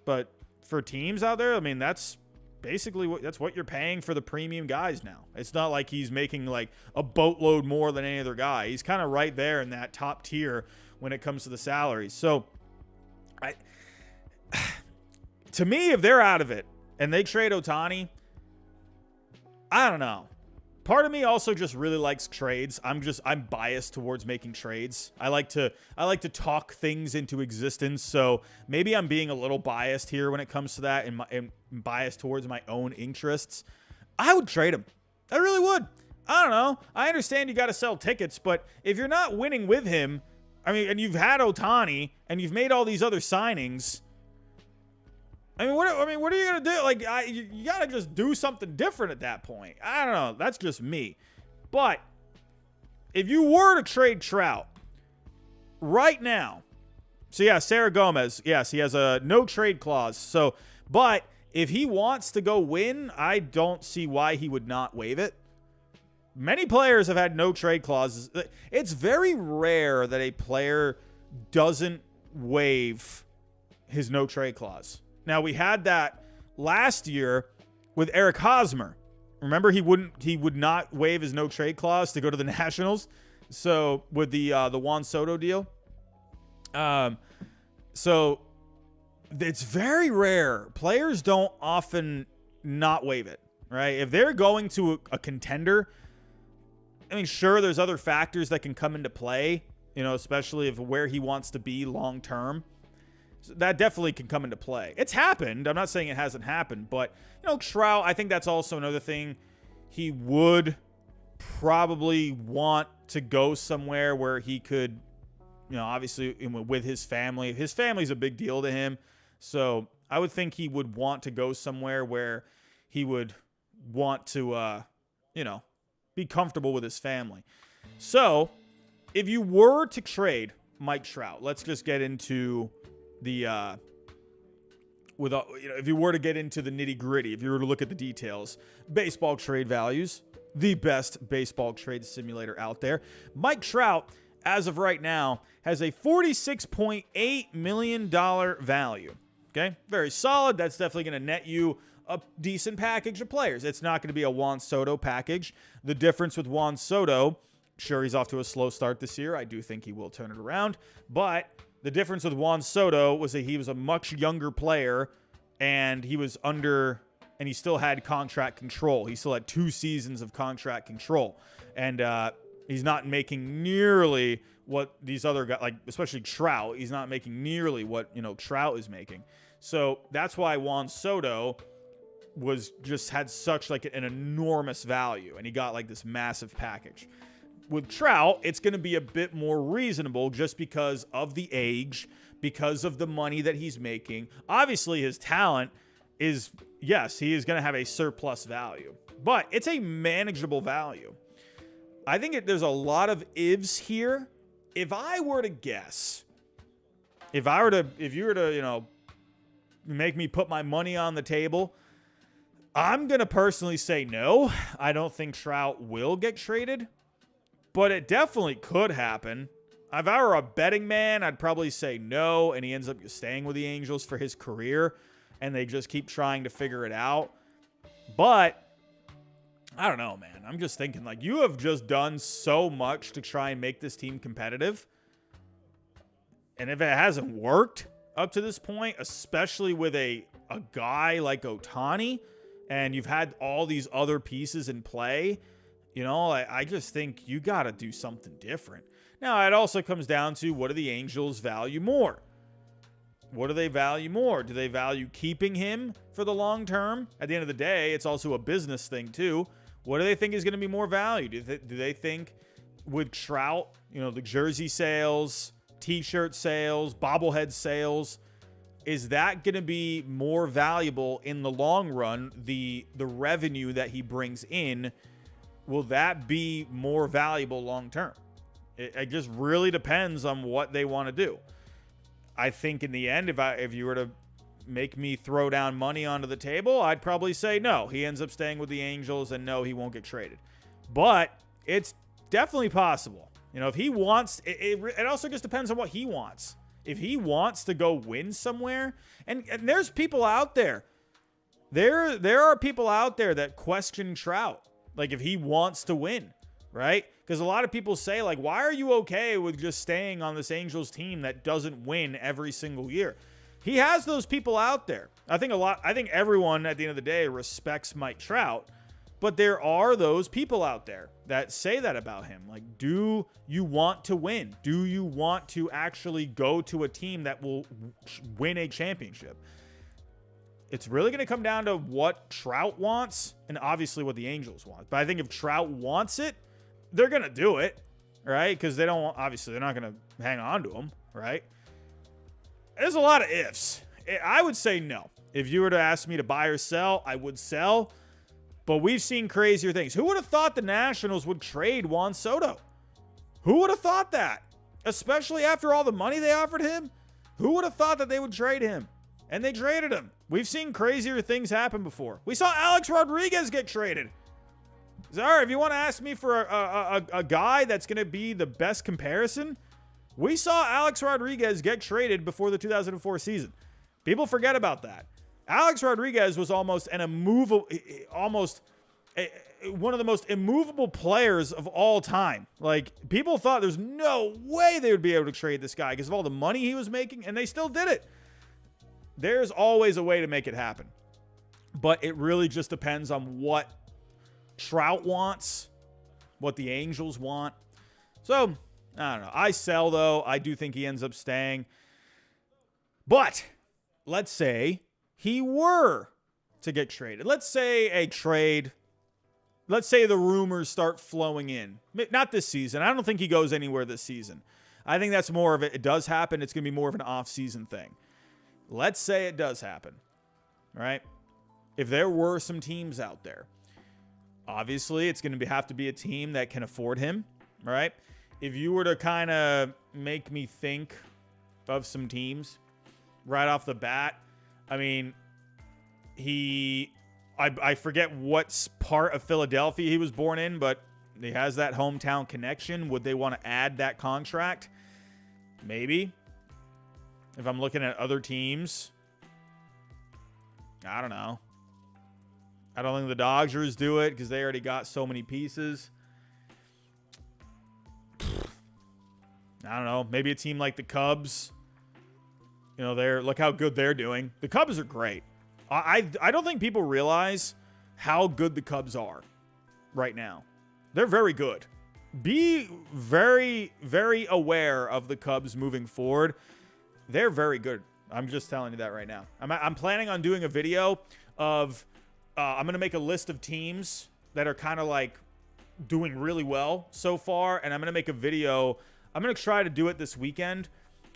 But for teams out there, that's basically what you're paying for the premium guys now. It's not like he's making a boatload more than any other guy. He's kind of right there in that top tier when it comes to the salaries. So to me, if they're out of it and they trade Ohtani, I don't know. Part of me also just really likes trades. I'm biased towards making trades. I like to talk things into existence. So maybe I'm being a little biased here when it comes to that and biased towards my own interests. I would trade him. I really would. I don't know. I understand you got to sell tickets, but if you're not winning with him, and you've had Ohtani and you've made all these other signings, what are you going to do? You got to just do something different at that point. I don't know. That's just me. But if you were to trade Trout right now, so yeah, Sarah Gomez, yes, he has a no trade clause. So, but if he wants to go win, I don't see why he would not waive it. Many players have had no trade clauses. It's very rare that a player doesn't waive his no trade clause. Now, we had that last year with Eric Hosmer. Remember, he would not waive his no trade clause to go to the Nationals. So with the Juan Soto deal. So it's very rare. Players don't often not waive it, right? If they're going to a contender, sure, there's other factors that can come into play, especially if where he wants to be long term. So that definitely can come into play. It's happened. I'm not saying it hasn't happened, but Trout, I think that's also another thing. He would probably want to go somewhere where he could, obviously with his family. His family's a big deal to him. So I would think he would want to go somewhere where he would want to, be comfortable with his family. So if you were to trade Mike Trout, let's just get into the if you were to get into the nitty gritty, if you were to look at the details, baseball trade values, the best baseball trade simulator out there. Mike Trout, as of right now, has a $46.8 million value. Okay, very solid. That's definitely going to net you a decent package of players. It's not going to be a Juan Soto package. The difference with Juan Soto, sure, he's off to a slow start this year. I do think he will turn it around. But the difference with Juan Soto was that he was a much younger player and he still had contract control. He still had 2 seasons of contract control. And he's not making nearly what these other guys, especially Trout, he's not making nearly what, Trout is making. So that's why Juan Soto had such an enormous value, and he got this massive package. With Trout, it's going to be a bit more reasonable just because of the age, because of the money that he's making. Obviously, his talent is, yes, he is going to have a surplus value, but it's a manageable value. I think there's a lot of ifs here. If I were to guess, if you were to, make me put my money on the table, I'm going to personally say no. I don't think Trout will get traded, but it definitely could happen. If I were a betting man, I'd probably say no, and he ends up staying with the Angels for his career, and they just keep trying to figure it out. But I don't know, man. I'm just thinking, like, you have just done so much to try and make this team competitive. And if it hasn't worked up to this point, especially with a guy like Ohtani, and you've had all these other pieces in play, you know, I just think you got to do something different. Now, it also comes down to, what do the Angels value more? What do they value more? Do they value keeping him for the long term? At the end of the day, it's also a business thing too. What do they think is going to be more value? Do they think with Trout, you know, the jersey sales, T-shirt sales, bobblehead sales, is that going to be more valuable in the long run? The revenue that he brings in, will that be more valuable long term? It just really depends on what they want to do. I think in the end, if you were to make me throw down money onto the table, I'd probably say no. He ends up staying with the Angels, and no, he won't get traded. But it's definitely possible. You know, if he wants, it also just depends on what he wants. If he wants to go win somewhere, and there's people out there. There are people out there that question Trout. Like, if he wants to win, right? Because a lot of people say, like, why are you okay with just staying on this Angels team that doesn't win every single year? He has those people out there. I think everyone at the end of the day respects Mike Trout, but there are those people out there that say that about him. Like, do you want to win? Do you want to actually go to a team that will win a championship? It's really going to come down to what Trout wants and obviously what the Angels want. But I think if Trout wants it, they're going to do it, right? Because they're not going to hang on to him, right? There's a lot of ifs. I would say no. If you were to ask me to buy or sell, I would sell. But we've seen crazier things. Who would have thought the Nationals would trade Juan Soto? Who would have thought that? Especially after all the money they offered him? Who would have thought that they would trade him? And they traded him. We've seen crazier things happen before. We saw Alex Rodriguez get traded. Sorry, if you want to ask me for a guy that's going to be the best comparison, we saw Alex Rodriguez get traded before the 2004 season. People forget about that. Alex Rodriguez was one of the most immovable players of all time. Like, people thought there's no way they would be able to trade this guy because of all the money he was making, and they still did it. There's always a way to make it happen. But it really just depends on what Trout wants, what the Angels want. So, I don't know. I sell, though. I do think he ends up staying. But let's say he were to get traded. Let's say the rumors start flowing in. Not this season. I don't think he goes anywhere this season. I think that's more of it. It does happen. It's going to be more of an off-season thing. Let's say it does happen, right? If there were some teams out there, obviously it's going to have to be a team that can afford him, right? If you were to kind of make me think of some teams right off the bat, I mean, I forget what part of Philadelphia he was born in, but he has that hometown connection. Would they want to add that contract? Maybe. If I'm looking at other teams, I don't know. I don't think the Dodgers do it because they already got so many pieces. I don't know. Maybe a team like the Cubs. You know, look how good they're doing. The Cubs are great. I don't think people realize how good the Cubs are right now. They're very good. Be very, very aware of the Cubs moving forward. They're very good. I'm just telling you that right now. I'm planning on doing a video of I'm going to make a list of teams that are kind of like doing really well so far, and I'm going to make a video. I'm going to try to do it this weekend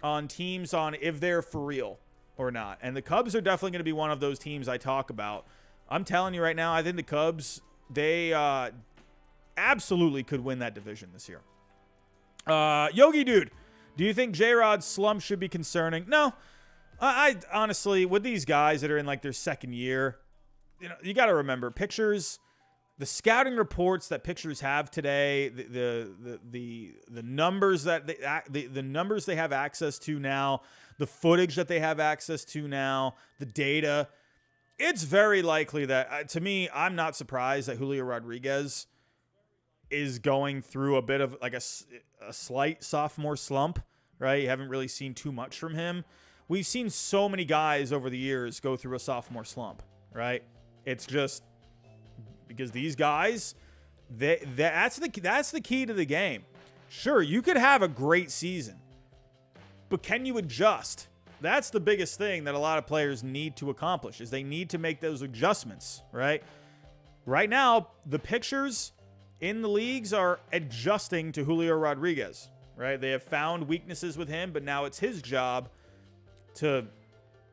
on teams on if they're for real or not. And the Cubs are definitely going to be one of those teams I talk about. I'm telling you right now, I think the Cubs, they absolutely could win that division this year. Yogi Dude, do you think J-Rod's slump should be concerning? No. I honestly, with these guys that are in like their second year, you know, you got to remember, pitchers, the scouting reports that pitchers have today, the numbers that the numbers they have access to now, the footage that they have access to now, the data, it's very likely that, to me, I'm not surprised that Julio Rodriguez is going through a bit of like a slight sophomore slump, right? You haven't really seen too much from him. We've seen so many guys over the years go through a sophomore slump, right? It's just because these guys, that's the key to the game. Sure, you could have a great season, but can you adjust? That's the biggest thing that a lot of players need to accomplish, is they need to make those adjustments, right? Right now, the pitchers in the leagues are adjusting to Julio Rodriguez, right? They have found weaknesses with him, but now it's his job to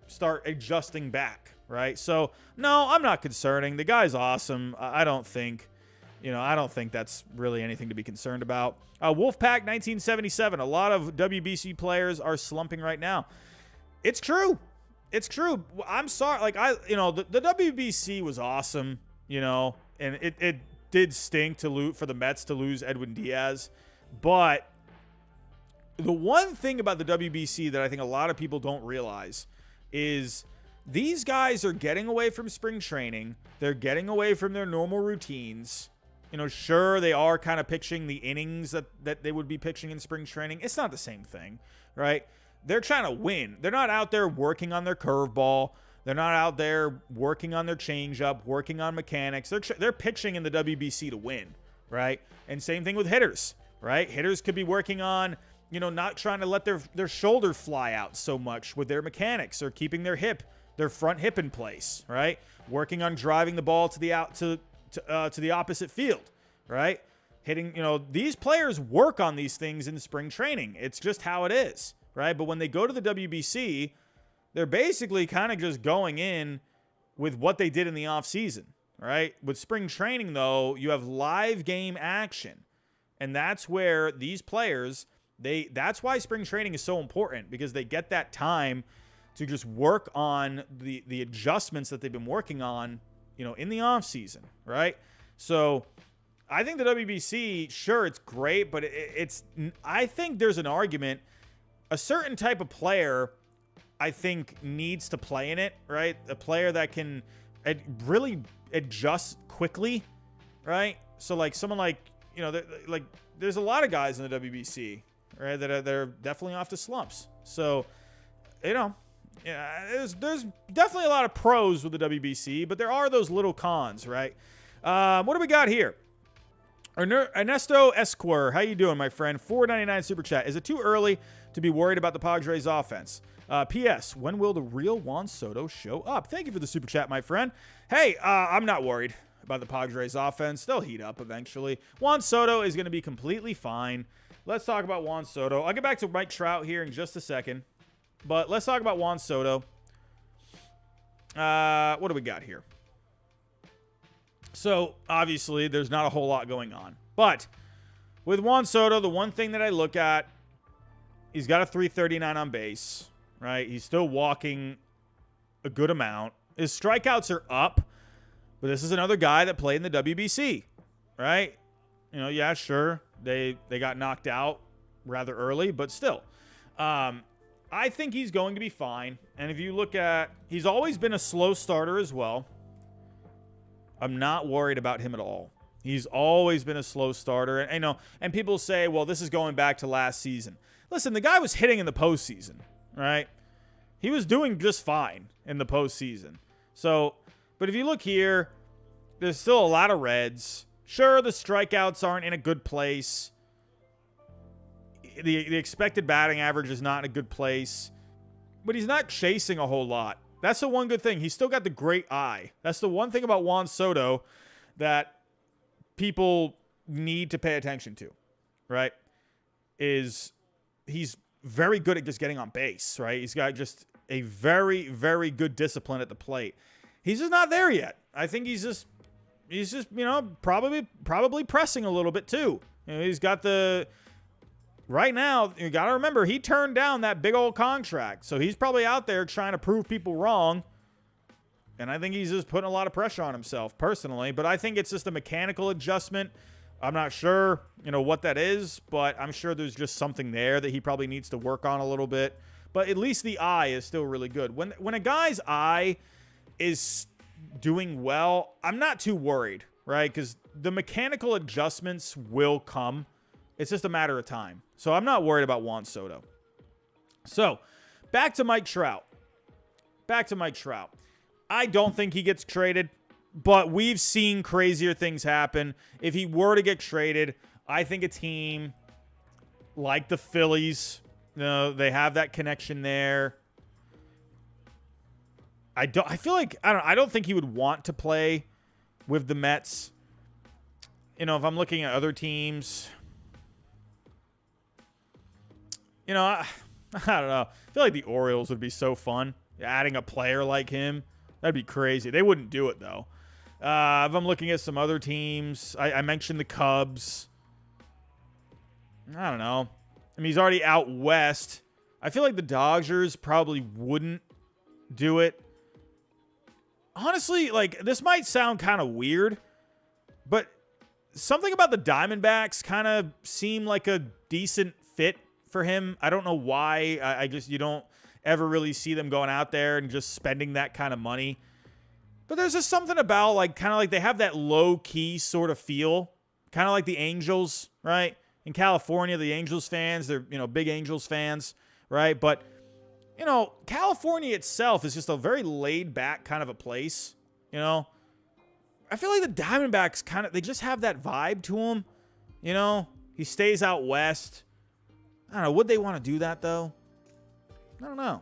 start adjusting back, right? So, no, I'm not concerning. The guy's awesome. I don't think that's really anything to be concerned about. Wolfpack 1977. A lot of WBC players are slumping right now. It's true. It's true. I'm sorry. Like, the WBC was awesome, and it did stink for the Mets to lose Edwin Diaz. But the one thing about the WBC that I think a lot of people don't realize is these guys are getting away from spring training. They're getting away from their normal routines. Sure, they are kind of pitching the innings that they would be pitching in spring training. It's not the same thing, right? They're trying to win. They're not out there working on their curveball. They're not out there working on their changeup, working on mechanics. They're pitching in the WBC to win, right? And same thing with hitters, right? Hitters could be working on, not trying to let their shoulder fly out so much with their mechanics, or keeping their front hip in place, right? Working on driving the ball to the opposite field, right? Hitting, these players work on these things in spring training. It's just how it is, right? But when they go to the WBC, they're basically kind of just going in with what they did in the offseason, right? With spring training, though, you have live game action. And that's where these players, that's why spring training is so important, because they get that time to just work on the adjustments that they've been working on, in the offseason, right? So I think the WBC, sure, it's great, but I think there's an argument. A certain type of player, I think, needs to play in it, right? A player that can really adjust quickly, right? So, like, someone like, there's a lot of guys in the WBC, right, that are definitely off to slumps. So, there's definitely a lot of pros with the WBC, but there are those little cons, right? What do we got here? Ernesto Esquer, how you doing, my friend? $4.99 super chat. Is it too early to be worried about the Padres offense? P.S. When will the real Juan Soto show up? Thank you for the super chat, my friend. Hey, I'm not worried about the Padres offense. They'll heat up eventually. Juan Soto is going to be completely fine. Let's talk about Juan Soto. I'll get back to Mike Trout here in just a second, but let's talk about Juan Soto. What do we got here? So, obviously, there's not a whole lot going on. But with Juan Soto, the one thing that I look at, he's got a 339 on base, right? He's still walking a good amount. His strikeouts are up, but this is another guy that played in the WBC, right? Yeah, sure, they got knocked out rather early, but still. I think he's going to be fine. And if you look at, he's always been a slow starter as well. I'm not worried about him at all. He's always been a slow starter. And people say, well, this is going back to last season. Listen, the guy was hitting in the postseason, right? He was doing just fine in the postseason. So, but if you look here, there's still a lot of reds. Sure, the strikeouts aren't in a good place. The expected batting average is not in a good place. But he's not chasing a whole lot. That's the one good thing. He's still got the great eye. That's the one thing about Juan Soto that people need to pay attention to, right? Is he's very good at just getting on base, right? He's got just a very, very good discipline at the plate. He's just not there yet. I think he's just probably pressing a little bit too. He's got right now, you got to remember, he turned down that big old contract. So he's probably out there trying to prove people wrong And I think he's just putting a lot of pressure on himself personally. But I think it's just a mechanical adjustment. I'm not sure, what that is. But I'm sure there's just something there that he probably needs to work on a little bit. But at least the eye is still really good. When a guy's eye is doing well, I'm not too worried, right? Because the mechanical adjustments will come. It's just a matter of time. So I'm not worried about Juan Soto. So back to Mike Trout. I don't think he gets traded, but we've seen crazier things happen. If he were to get traded, I think a team like the Phillies, they have that connection there. I don't think he would want to play with the Mets. If I'm looking at other teams, I don't know. I feel like the Orioles would be so fun. Adding a player like him, that'd be crazy. They wouldn't do it, though. If I'm looking at some other teams, I mentioned the Cubs. I don't know. I mean, he's already out west. I feel like the Dodgers probably wouldn't do it. Honestly, this might sound kind of weird, but something about the Diamondbacks kind of seem like a decent fit for him. I don't know why. You don't ever really see them going out there and just spending that kind of money. But there's just something about they have that low-key sort of feel. Kind of like the Angels, right? In California, the Angels fans, they're, big Angels fans, right? But, California itself is just a very laid-back kind of a place, I feel like the Diamondbacks they just have that vibe to them, He stays out west. I don't know. Would they want to do that, though? I don't know.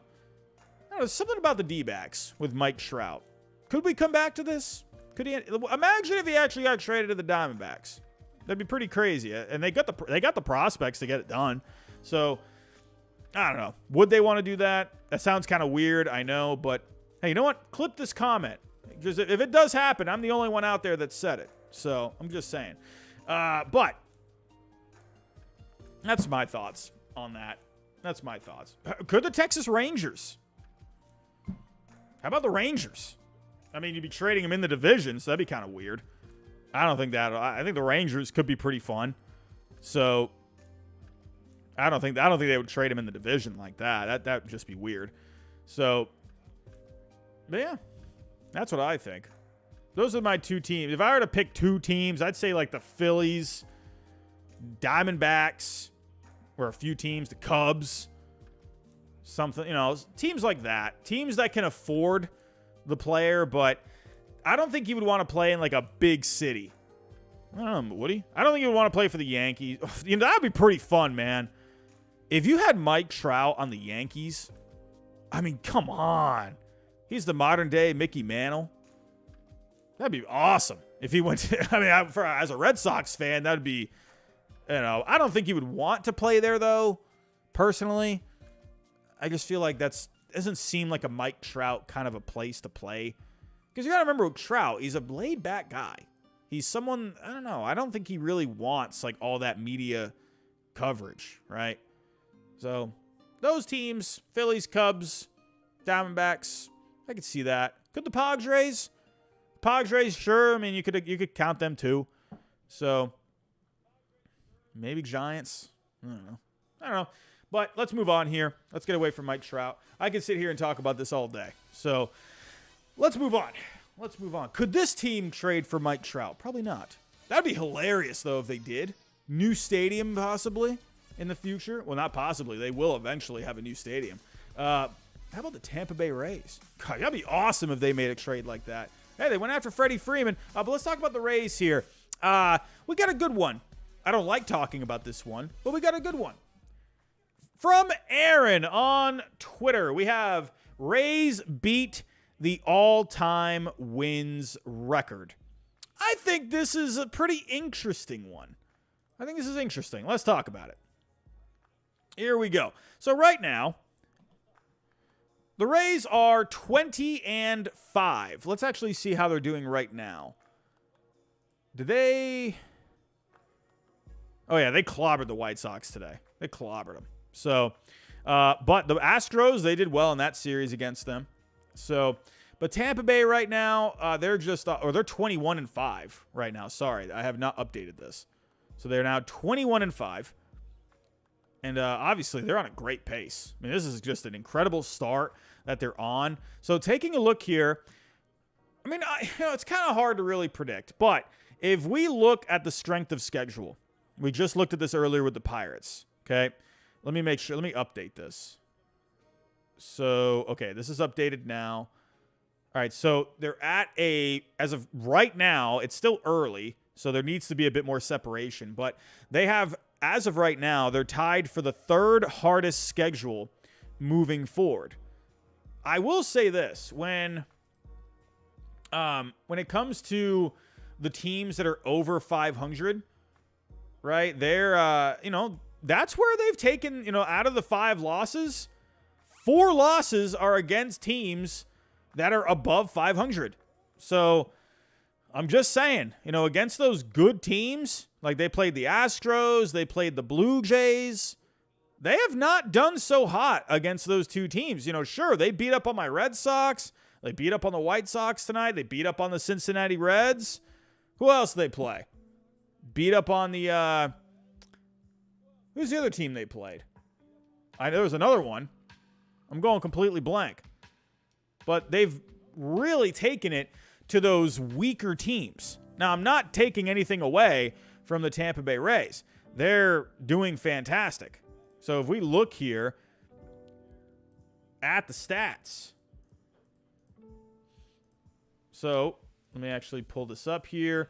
There's something about the D-backs with Mike Trout. Could we come back to this? Could he? Imagine if he actually got traded to the Diamondbacks. That'd be pretty crazy. And they got the prospects to get it done. So, I don't know. Would they want to do that? That sounds kind of weird, I know. But, hey, you know what? Clip this comment. Because if it does happen, I'm the only one out there that said it. So, I'm just saying. But, that's my thoughts on that. That's my thoughts. Could the Texas Rangers? How about the Rangers? I mean, you'd be trading them in the division, so that'd be kind of weird. I think the Rangers could be pretty fun. So I don't think they would trade him in the division like that. That would just be weird. So, but yeah, that's what I think. Those are my two teams. If I were to pick two teams, I'd say the Phillies, Diamondbacks, or a few teams, the Cubs, something, teams like that. Teams that can afford the player, but I don't think he would want to play in a big city. I don't know, would he? I don't think he would want to play for the Yankees. That would be pretty fun, man. If you had Mike Trout on the Yankees, I mean, come on. He's the modern day Mickey Mantle. That'd be awesome. If he went to, as a Red Sox fan, that'd be, I don't think he would want to play there, though, personally. I just feel like doesn't seem like a Mike Trout kind of a place to play. Because you got to remember with Trout, he's a laid-back guy. He's someone, I don't know, I don't think he really wants all that media coverage, right? So, those teams, Phillies, Cubs, Diamondbacks, I could see that. Could the Padres? Padres, sure. I mean, you could count them too. So, maybe Giants. I don't know. But let's move on here. Let's get away from Mike Trout. I could sit here and talk about this all day. So, let's move on. Could this team trade for Mike Trout? Probably not. That'd be hilarious, though, if they did. New stadium, possibly, in the future. Well, not possibly. They will eventually have a new stadium. How about the Tampa Bay Rays? God, that'd be awesome if they made a trade like that. Hey, they went after Freddie Freeman. But let's talk about the Rays here. We got a good one. I don't like talking about this one, but we got a good one. From Aaron on Twitter, we have Rays beat the all-time wins record. I think this is a pretty interesting one. Let's talk about it. Here we go. So right now, the Rays are 20-5. Let's actually see how they're doing right now. Oh, yeah, they clobbered the White Sox today. They clobbered them. So, but the Astros, they did well in that series against them. So, But Tampa Bay right now, they're 21-5 right now. Sorry, I have not updated this. So they're now 21-5. And obviously, they're on a great pace. I mean, this is just an incredible start that they're on. So taking a look here, I mean, it's kind of hard to really predict. But if we look at the strength of schedule, we just looked at this earlier with the Pirates, okay? Let me update this. So, okay, this is updated now. All right, so they're at as of right now, it's still early, so there needs to be a bit more separation. But they have, as of right now, they're tied for the third hardest schedule moving forward. I will say this, when it comes to the teams that are over 500, right, they're, that's where they've taken, out of the 5 losses, 4 losses are against teams that are above 500. So I'm just saying, against those good teams, like they played the Astros, they played the Blue Jays, they have not done so hot against those 2 teams. Sure, they beat up on my Red Sox. They beat up on the White Sox tonight. They beat up on the Cincinnati Reds. Who else did they play? Beat up on the, who's the other team they played? There was another one. I'm going completely blank. But they've really taken it to those weaker teams. Now, I'm not taking anything away from the Tampa Bay Rays. They're doing fantastic. So if we look here at the stats. So let me actually pull this up here.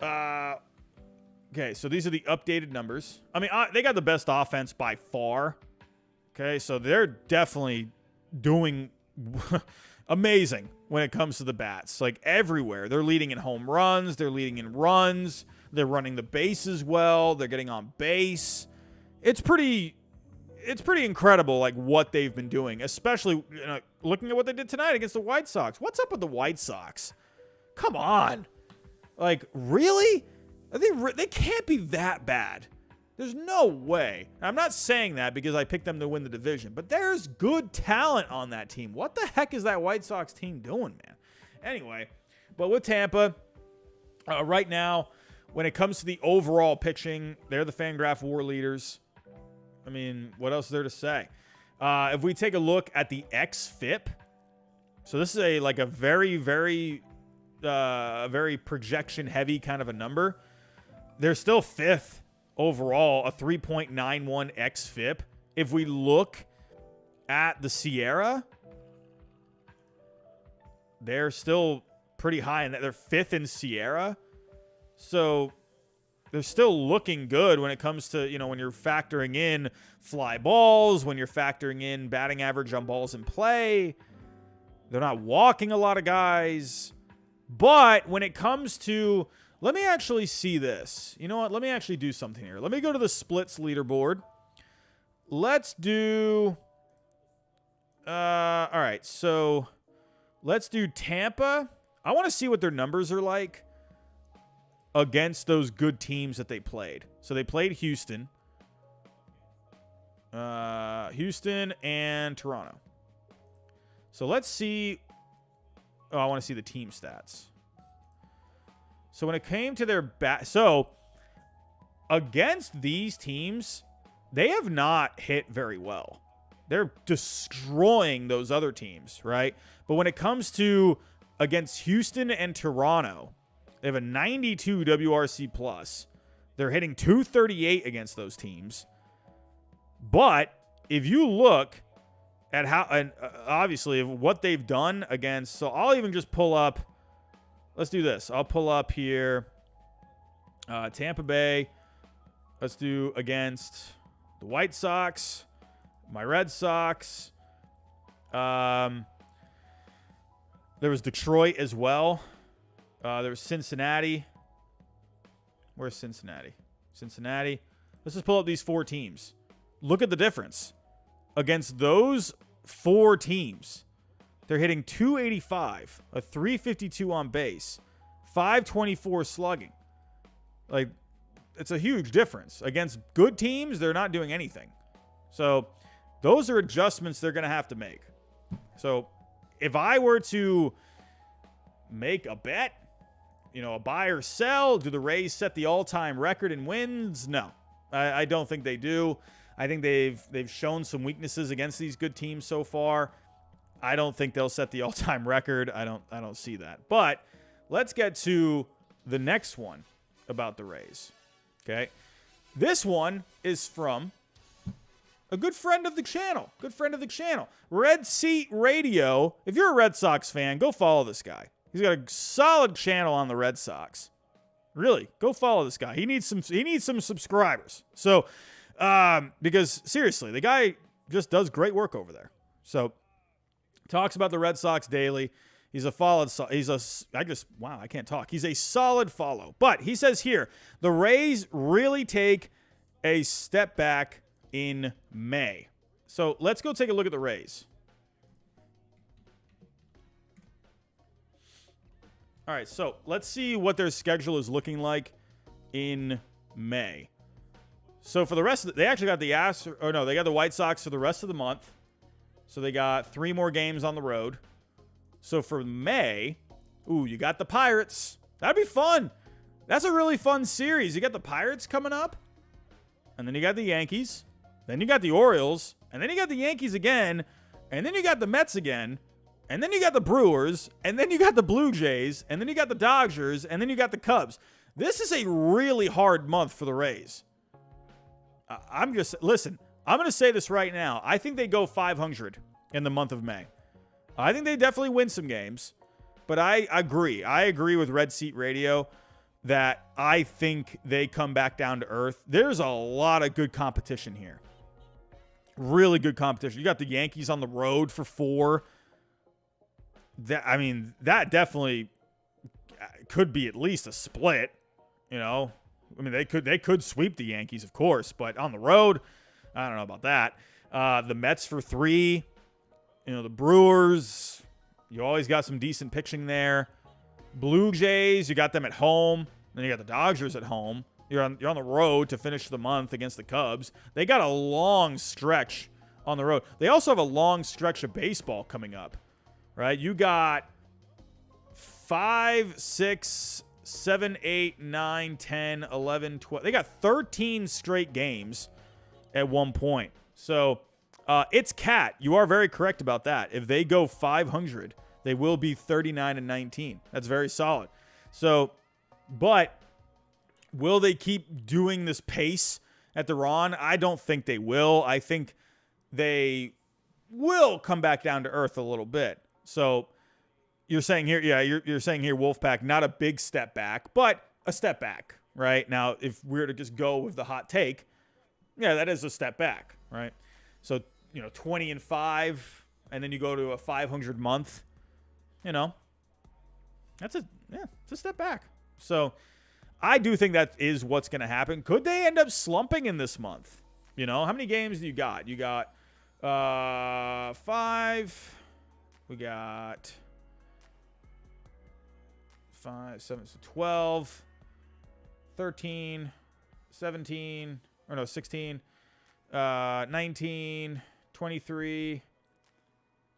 Okay, so these are the updated numbers. I mean, they got the best offense by far. Okay, so they're definitely doing amazing when it comes to the bats. Like everywhere. They're leading in home runs. They're leading in runs. They're running the bases well. They're getting on base. It's pretty incredible, like what they've been doing, especially looking at what they did tonight against the White Sox. What's up with the White Sox? Come on. Like, really? They can't be that bad. There's no way. I'm not saying that because I picked them to win the division, but there's good talent on that team. What the heck is that White Sox team doing, man? Anyway, but with Tampa, right now, when it comes to the overall pitching, they're the Fangraph War leaders. I mean, what else is there to say? If we take a look at the xFIP, so this is a very, very, very projection-heavy kind of a number. They're still 5th overall, a 3.91 xFIP. If we look at the Sierra, they're still pretty high in that. They're 5th in Sierra. So they're still looking good when it comes to, when you're factoring in fly balls, when you're factoring in batting average on balls in play. They're not walking a lot of guys. But when it comes to, let me actually see this. You know what? Let me actually do something here. Let me go to the splits leaderboard. Let's do, all right, so let's do Tampa. I want to see what their numbers are like against those good teams that they played. So they played Houston and Toronto. So let's see. Oh, I want to see the team stats. So when it came to their so against these teams, they have not hit very well. They're destroying those other teams, right? But when it comes to against Houston and Toronto, they have a 92 WRC plus. They're hitting 238 against those teams. But if you look at how, and obviously what they've done against, so I'll even just pull up, let's do this. I'll pull up here Tampa Bay. Let's do against the White Sox, my Red Sox. There was Detroit as well. There was Cincinnati. Where's Cincinnati? Cincinnati. Let's just pull up these 4 teams. Look at the difference. Against those 4 teams, they're hitting 285, a 352 on base, 524 slugging. Like, it's a huge difference. Against good teams, they're not doing anything. So those are adjustments they're going to have to make. So if I were to make a bet, a buy or sell, do the Rays set the all-time record in wins? No, I don't think they do. I think they've shown some weaknesses against these good teams so far. I don't think they'll set the all-time record. I don't see that. But let's get to the next one about the Rays. Okay, this one is from a good friend of the channel. Red Seat Radio. If you're a Red Sox fan, go follow this guy. He's got a solid channel on the Red Sox. Really, go follow this guy. He needs some subscribers. So, because seriously, the guy just does great work over there. So, talks about the Red Sox daily. He's a solid. I can't talk. He's a solid follow. But he says here, the Rays really take a step back in May. So let's go take a look at the Rays. All right, so let's see what their schedule is looking like in May. So for the rest of they actually got they got the White Sox for the rest of the month. So they got 3 more games on the road. So for May, you got the Pirates. That'd be fun. That's a really fun series. You got the Pirates coming up, and then you got the Yankees. Then you got the Orioles, and then you got the Yankees again, and then you got the Mets again, and then you got the Brewers, and then you got the Blue Jays, and then you got the Dodgers, and then you got the Cubs. This is a really hard month for the Rays. I'm going to say this right now. I think they go 500 in the month of May. I think they definitely win some games, but I agree. I agree with Red Seat Radio that I think they come back down to earth. There's a lot of good competition here. Really good competition. You got the Yankees on the road for 4. That definitely could be at least a split. They could sweep the Yankees, of course, but on the road, I don't know about that. The Mets for 3. The Brewers, you always got some decent pitching there. Blue Jays, you got them at home. Then you got the Dodgers at home. You're on the road to finish the month against the Cubs. They got a long stretch on the road. They also have a long stretch of baseball coming up, right? You got 5, 6, 7, 8, 9, 10, 11, 12. They got 13 straight games at one point. So it's Cat. You are very correct about that. If they go 500, they will be 39-19. That's very solid. So, but will they keep doing this pace at the Ron? I don't think they will. I think they will come back down to earth a little bit. So you're saying here, you're saying here, Wolfpack, not a big step back, but a step back, right? Now, if we were to just go with the hot take, that is a step back, right? So, 20-5, and then you go to a 500 month, it's a step back. So I do think that is what's going to happen. Could they end up slumping in this month? How many games do you got? You got 5. We got 5, 7, 12, 13, 17, 16, 19, 23,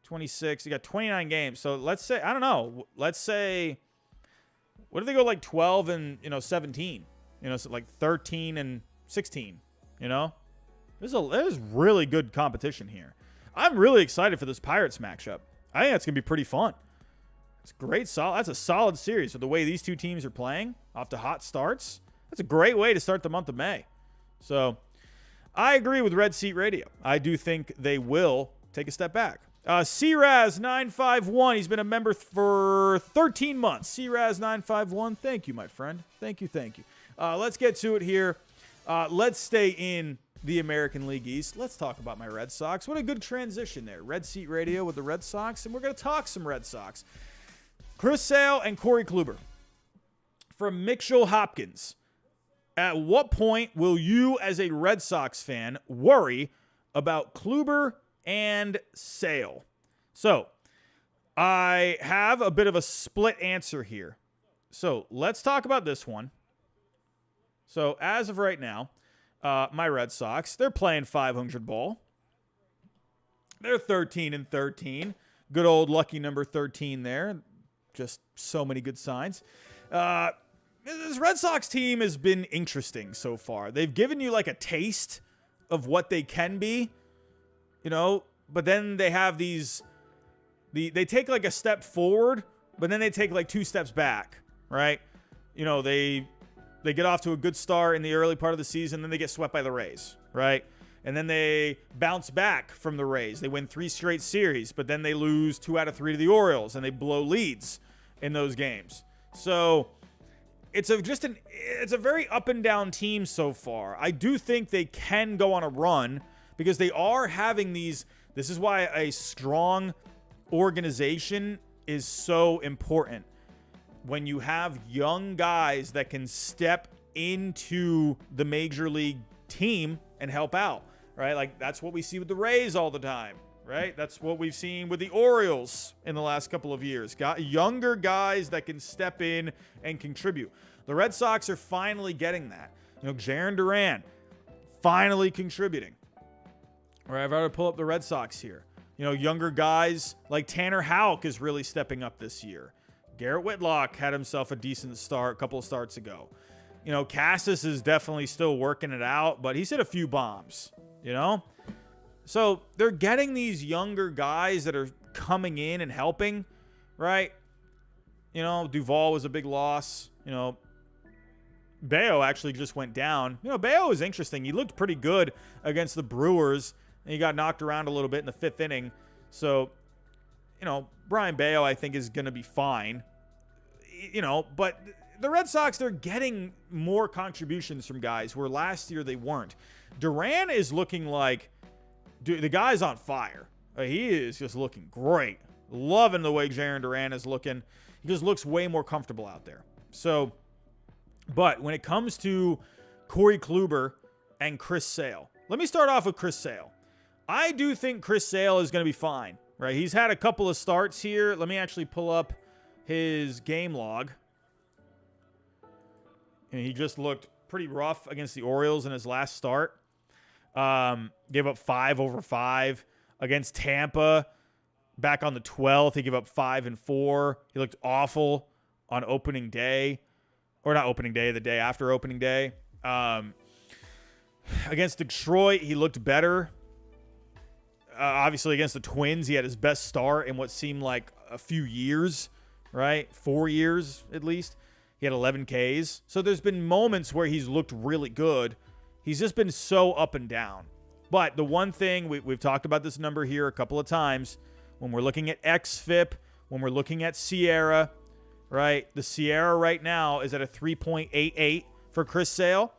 26. You got 29 games. So let's say, I don't know. Let's say, what if they go like 12 and, 17? So like 13 and 16, There's really good competition here. I'm really excited for this Pirates matchup. I think that's going to be pretty fun. It's great. That's a solid series. So the way these two teams are playing off to hot starts, that's a great way to start the month of May. So I agree with Red Seat Radio. I do think they will take a step back. CRaz951, he's been a member for 13 months. CRaz951, thank you, my friend. Thank you. Let's get to it here. Let's stay in the American League East. Let's talk about my Red Sox. What a good transition there. Red Seat Radio with the Red Sox, and we're going to talk some Red Sox. Chris Sale and Corey Kluber from Mitchell Hopkins. At what point will you, as a Red Sox fan, worry about Kluber and Sale? So, I have a bit of a split answer here. So, let's talk about this one. So, as of right now, my Red Sox, they're playing 500 ball. They're 13-13. Good old lucky number 13 there. Just so many good signs. This Red Sox team has been interesting so far. They've given you like a taste of what they can be, but then they have they take like a step forward, but then they take like 2 steps back, right? They get off to a good start in the early part of the season, then they get swept by the Rays, right? And then they bounce back from the Rays. They win 3 straight series, but then they lose 2 out of 3 to the Orioles, and they blow leads in those games. So it's a very up and down team so far. I do think they can go on a run because they are having these. This is why a strong organization is so important. When you have young guys that can step into the major league team and help out. Right? Like that's what we see with the Rays all the time, right? That's what we've seen with the Orioles in the last couple of years. Got younger guys that can step in and contribute. The Red Sox are finally getting that. Jarren Duran finally contributing. All right, I've already pulled up the Red Sox here. Younger guys like Tanner Houck is really stepping up this year. Garrett Whitlock had himself a decent start a couple of starts ago. Cassis is definitely still working it out, but he's hit a few bombs. So they're getting these younger guys that are coming in and helping, right? Duvall was a big loss. Bayo actually just went down. Bayo is interesting. He looked pretty good against the Brewers, and he got knocked around a little bit in the 5th inning. So, Brian Bayo, I think, is going to be fine. But the Red Sox, they're getting more contributions from guys where last year they weren't. Duran is looking like, dude, the guy's on fire. He is just looking great. Loving the way Jarren Duran is looking. He just looks way more comfortable out there. So, but when it comes to Corey Kluber and Chris Sale, let me start off with Chris Sale. I do think Chris Sale is going to be fine, right? He's had a couple of starts here. Let me actually pull up his game log. And he just looked pretty rough against the Orioles in his last start. Gave up 5 over 5 against Tampa back on the 12th. He gave up 5 and 4. He looked awful on opening day, or not opening day, the day after opening day. Against Detroit, he looked better. Obviously, against the Twins, he had his best start in what seemed like a few years, right? 4 years at least. He had 11 Ks. So there's been moments where he's looked really good. He's just been so up and down. But the one thing, we've talked about this number here a couple of times, when we're looking at XFIP, when we're looking at Sierra, right? The Sierra right now is at a 3.88 for Chris Sale,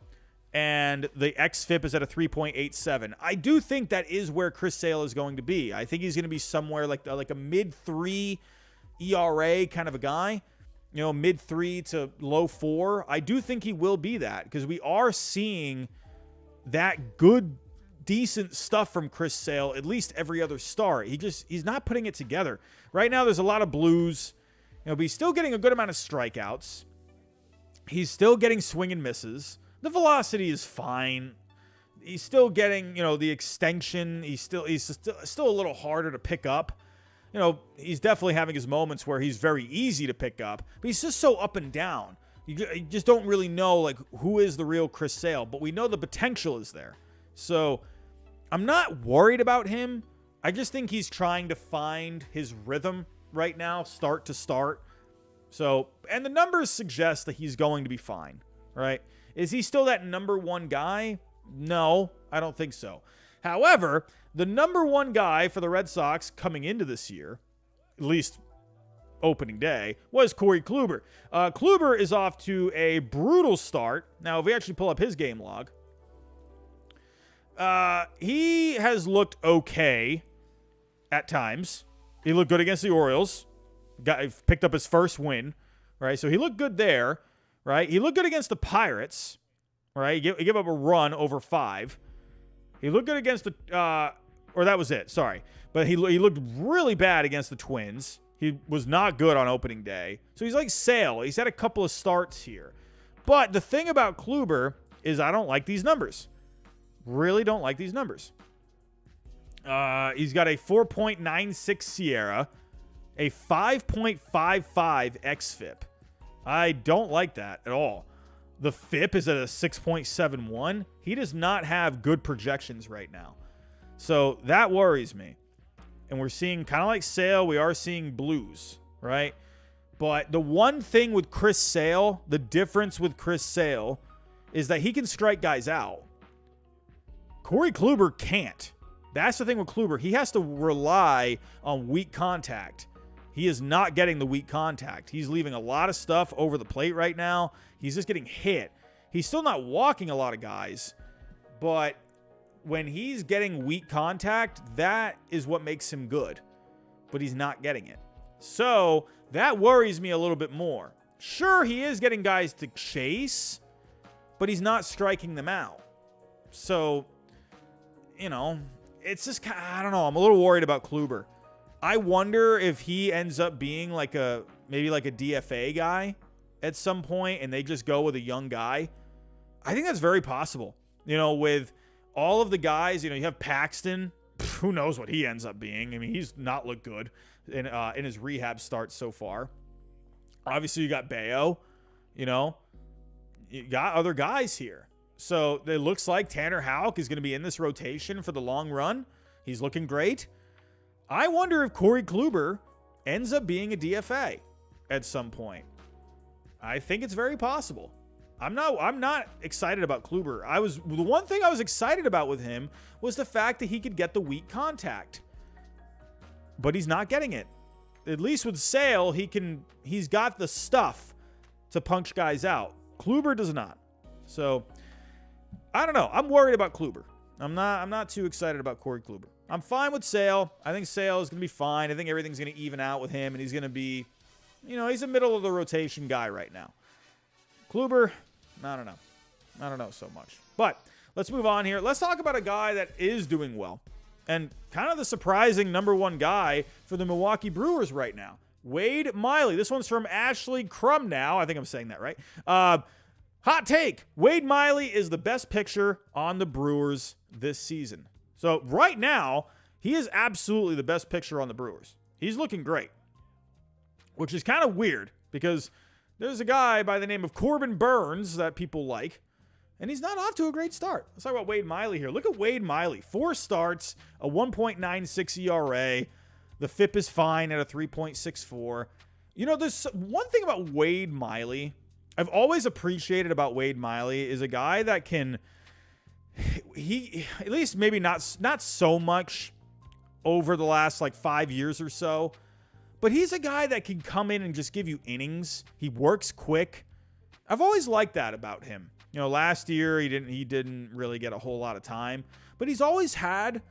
and the XFIP is at a 3.87. I do think that is where Chris Sale is going to be. I think he's going to be somewhere like a mid-3 ERA kind of a guy. Mid-3 to low-4. I do think he will be that because we are seeing that good, decent stuff from Chris Sale at least every other start. He's not putting it together. Right now there's a lot of blues, but he's still getting a good amount of strikeouts. He's still getting swing and misses. The velocity is fine. He's still getting, the extension. He's still a little harder to pick up. He's definitely having his moments where he's very easy to pick up, but he's just so up and down. You just don't really know, who is the real Chris Sale, but we know the potential is there. So I'm not worried about him. I just think he's trying to find his rhythm right now, start to start. So, and the numbers suggest that he's going to be fine, right? Is he still that number one guy? No, I don't think so. However, the number one guy for the Red Sox coming into this year, at least opening day, was Corey Kluber. Kluber is off to a brutal start. Now, if we actually pull up his game log, he has looked okay at times. He looked good against the Orioles. Picked up his first win, right? So he looked good there, right? He looked good against the Pirates, right? He gave up a run over 5. He looked good against the, or that was it, sorry. But he looked really bad against the Twins. He was not good on opening day. So he's like Sale. He's had a couple of starts here. But the thing about Kluber is I don't like these numbers. Really don't like these numbers. He's got a 4.96 Sierra, a 5.55 xFIP. I don't like that at all. The FIP is at a 6.71. He does not have good projections right now. So that worries me. And we're seeing, kind of like Sale, we are seeing blues, right? But the one thing with Chris Sale, the difference with Chris Sale, is that he can strike guys out. Corey Kluber can't. That's the thing with Kluber. He has to rely on weak contact. He is not getting the weak contact. He's leaving a lot of stuff over the plate right now. He's just getting hit. He's still not walking a lot of guys, but when he's getting weak contact, that is what makes him good, but he's not getting it. So that worries me a little bit more. Sure, he is getting guys to chase, but he's not striking them out. So, you know, it's just, I don't know. I'm a little worried about Kluber. I wonder if he ends up being maybe like a DFA guy at some point and they just go with a young guy. I think that's very possible. You know, with all of the guys, you know, you have Paxton. Who knows what he ends up being? I mean, he's not looked good in his rehab start so far. Obviously, you got Bayo. You know, you got other guys here. So it looks like Tanner Houck is going to be in this rotation for the long run. He's looking great. I wonder if Corey Kluber ends up being a DFA at some point. I think it's very possible. I'm not excited about Kluber. The one thing I was excited about with him was the fact that he could get the weak contact. But he's not getting it. At least with Sale, he's got the stuff to punch guys out. Kluber does not. So I don't know. I'm worried about Kluber. I'm not too excited about Corey Kluber. I'm fine with Sale. I think Sale is going to be fine. I think everything's going to even out with him, and he's going to be, you know, he's a middle of the rotation guy right now. Kluber, I don't know. I don't know so much. But let's move on here. Let's talk about a guy that is doing well and kind of the surprising number one guy for the Milwaukee Brewers right now. Wade Miley. This one's from Ashley Crum now. I think I'm saying that right. Hot take. Wade Miley is the best pitcher on the Brewers this season. So right now, he is absolutely the best pitcher on the Brewers. He's looking great, which is kind of weird because there's a guy by the name of Corbin Burnes that people like, and he's not off to a great start. Let's talk about Wade Miley here. Look at Wade Miley. 4 starts, a 1.96 ERA. The FIP is fine at a 3.64. You know, there's one thing about Wade Miley I've always appreciated about Wade Miley is a guy that can, he at least maybe not so much over the last like 5 years or so, but he's a guy that can come in and just give you innings. He works quick. I've always liked that about him. You know, last year he didn't really get a whole lot of time, but he's always had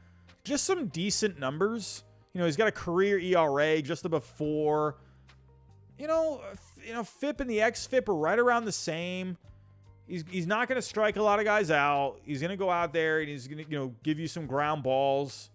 just some decent numbers. You know, he's got a career ERA just above 4. You know, FIP and the xFIP are right around the same. He's not going to strike a lot of guys out. He's going to go out there and he's going to, give you some ground balls.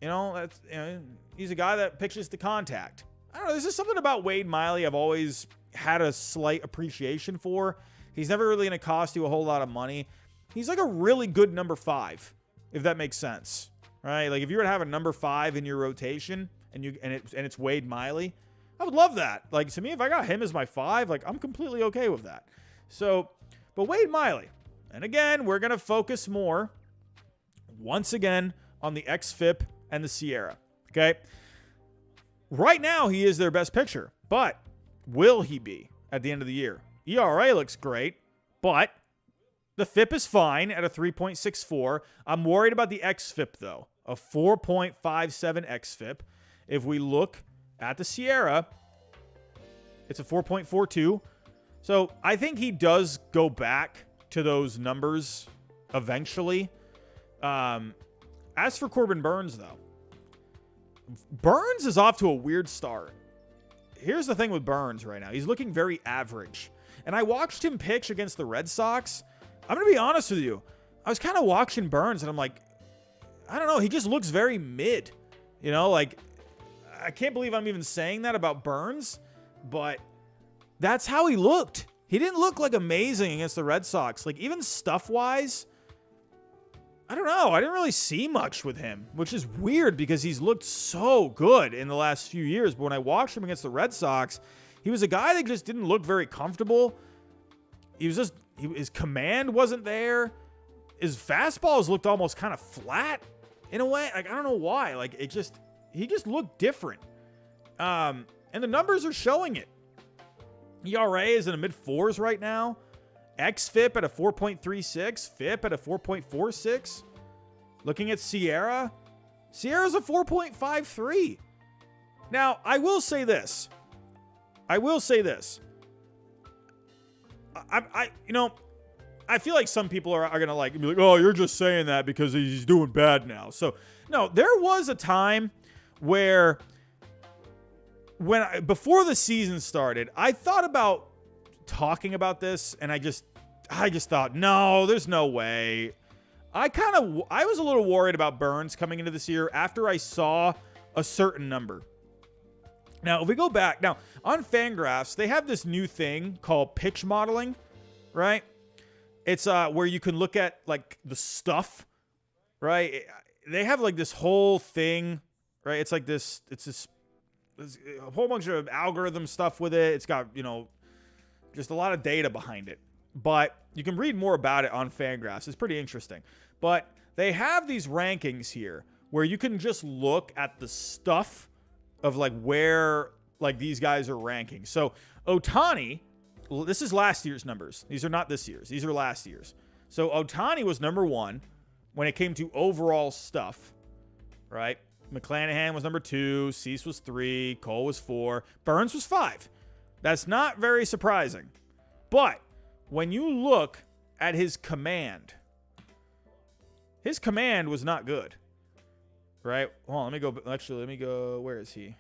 He's a guy that pitches to contact. I don't know. There's just something about Wade Miley I've always had a slight appreciation for. He's never really going to cost you a whole lot of money. He's like a really good number 5, if that makes sense, right? Like if you were to have a number 5 in your rotation and it's Wade Miley, I would love that. Like, to me, if I got him as my 5, like, I'm completely okay with that. So, but Wade Miley. And again, we're going to focus more, once again, on the xFIP and the Sierra. Okay? Right now, he is their best pitcher. But will he be at the end of the year? ERA looks great, but the FIP is fine at a 3.64. I'm worried about the xFIP, though. A 4.57 xFIP. If we look at the Sierra, it's a 4.42. So I think he does go back to those numbers eventually. As for Corbin Burnes, though, Burnes is off to a weird start. Here's the thing with Burnes right now. He's looking very average. And I watched him pitch against the Red Sox. I'm going to be honest with you. I was kind of watching Burnes, and I'm like, I don't know. He just looks very mid. You know, like, I can't believe I'm even saying that about Burnes, but that's how he looked. He didn't look like amazing against the Red Sox. Like, even stuff-wise, I don't know. I didn't really see much with him, which is weird because he's looked so good in the last few years. But when I watched him against the Red Sox, he was a guy that just didn't look very comfortable. His command wasn't there. His fastballs looked almost kind of flat in a way. Like, I don't know why. Like, he just looked different. And the numbers are showing it. ERA is in the mid-4s right now. xFIP at a 4.36. FIP at a 4.46. Looking at Sierra's a 4.53. Now, I will say this. I feel like some people are going to be like, oh, you're just saying that because he's doing bad now. So, no, there was a time where before the season started, I thought about talking about this, and I just thought, no, there's no way. I was a little worried about Burns coming into this year after I saw a certain number. Now, if we go back, now on Fangraphs, they have this new thing called pitch modeling, right? It's where you can look at like the stuff, right? They have like this whole thing, right? It's this a whole bunch of algorithm stuff with it. It's got, just a lot of data behind it. But you can read more about it on Fangraphs. It's pretty interesting. But they have these rankings here where you can just look at the stuff of like where like these guys are ranking. So Ohtani, this is last year's numbers. These are not this year's. These are last year's. So Ohtani was number 1 when it came to overall stuff, right? McClanahan was number 2. Cease was 3. Cole was 4. Burns was 5. That's not very surprising. But when you look at his command was not good, right? Hold on, let me go. Where is he?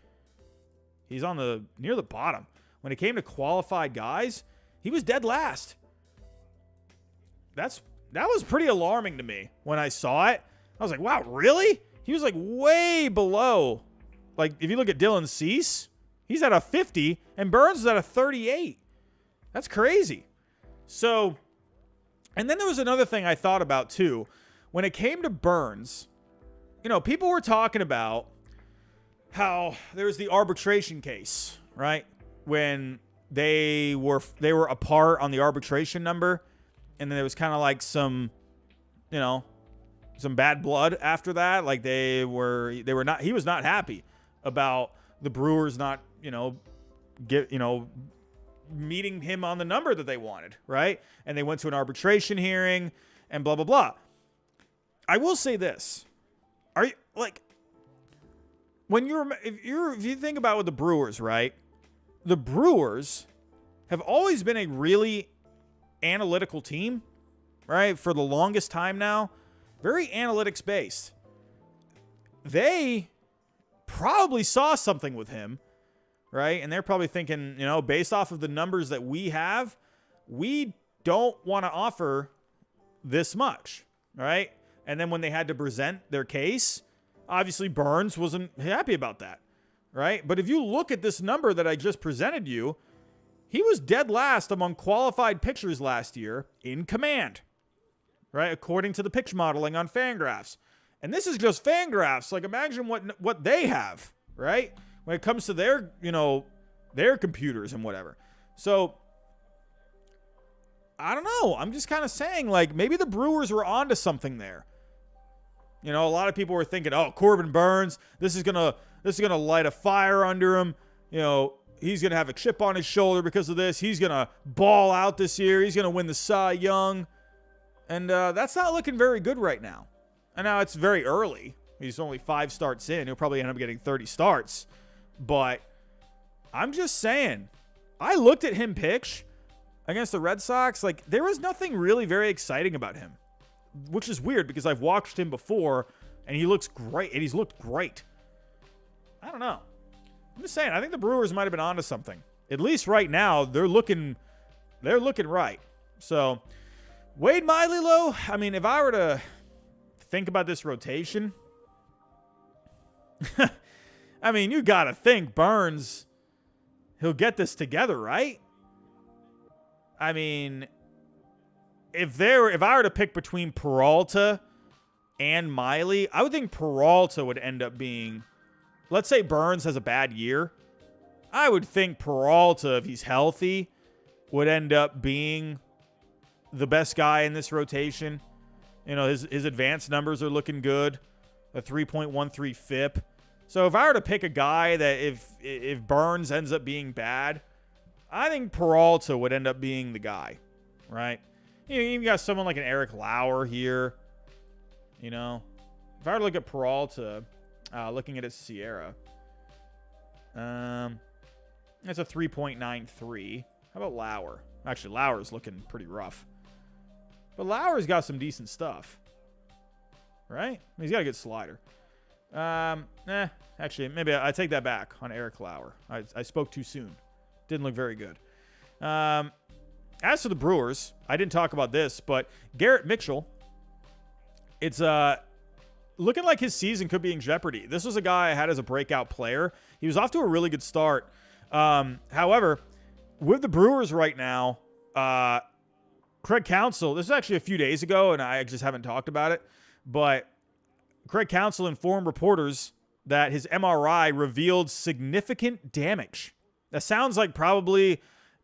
He's near the bottom. When it came to qualified guys, he was dead last. That was pretty alarming to me when I saw it. I was like, wow, really? He was like way below. Like, if you look at Dylan Cease, he's at a 50, and Burns is at a 38. That's crazy. So, and then there was another thing I thought about too. When it came to Burns, people were talking about how there was the arbitration case, right? When they were apart on the arbitration number, and then there was kind of like some bad blood after that. Like they were not, he was not happy about the Brewers not, meeting him on the number that they wanted, right? And they went to an arbitration hearing and blah, blah, blah. I will say this. Are you like, if you think about with the Brewers, right? The Brewers have always been a really analytical team, right? For the longest time now. Very analytics based. They probably saw something with him, right? And they're probably thinking, based off of the numbers that we have, we don't want to offer this much, right? And then when they had to present their case, obviously Burns wasn't happy about that, right? But if you look at this number that I just presented you, he was dead last among qualified pitchers last year in command, right? According to the pitch modeling on Fangraphs. And this is just Fangraphs. Like, imagine what they have, right? When it comes to their, their computers and whatever. So, I don't know. I'm just kind of saying, like, maybe the Brewers were onto something there. A lot of people were thinking, oh, Corbin Burns, this is gonna light a fire under him. He's gonna have a chip on his shoulder because of this. He's gonna ball out this year. He's gonna win the Cy Young. And that's not looking very good right now. And now it's very early. He's only 5 starts in. He'll probably end up getting 30 starts. But I'm just saying, I looked at him pitch against the Red Sox. Like, there was nothing really very exciting about him, which is weird because I've watched him before and he looks great. And he's looked great. I don't know. I'm just saying, I think the Brewers might have been onto something. At least right now, they're looking right. So, Wade Miley, though, I mean, if I were to think about this rotation, I mean, you got to think Burns, he'll get this together, right? I mean, if I were to pick between Peralta and Miley, I would think Peralta would end up being, let's say Burns has a bad year. I would think Peralta, if he's healthy, would end up being the best guy in this rotation. You know, his advanced numbers are looking good. A 3.13 FIP. So if I were to pick a guy that if Burns ends up being bad, I think Peralta would end up being the guy, right? You know, you got someone like an Eric Lauer here. You know, if I were to look at Peralta, looking at his Sierra, that's a 3.93. How about Lauer? Actually, Lauer's looking pretty rough. But Lauer's got some decent stuff. Right? He's got a good slider. Actually, maybe I take that back on Eric Lauer. I spoke too soon. Didn't look very good. As for the Brewers, I didn't talk about this, but Garrett Mitchell, it's looking like his season could be in jeopardy. This was a guy I had as a breakout player. He was off to a really good start. However, with the Brewers right now, Craig Counsell, this is actually a few days ago, and I just haven't talked about it, but Craig Counsell informed reporters that his MRI revealed significant damage. That sounds like probably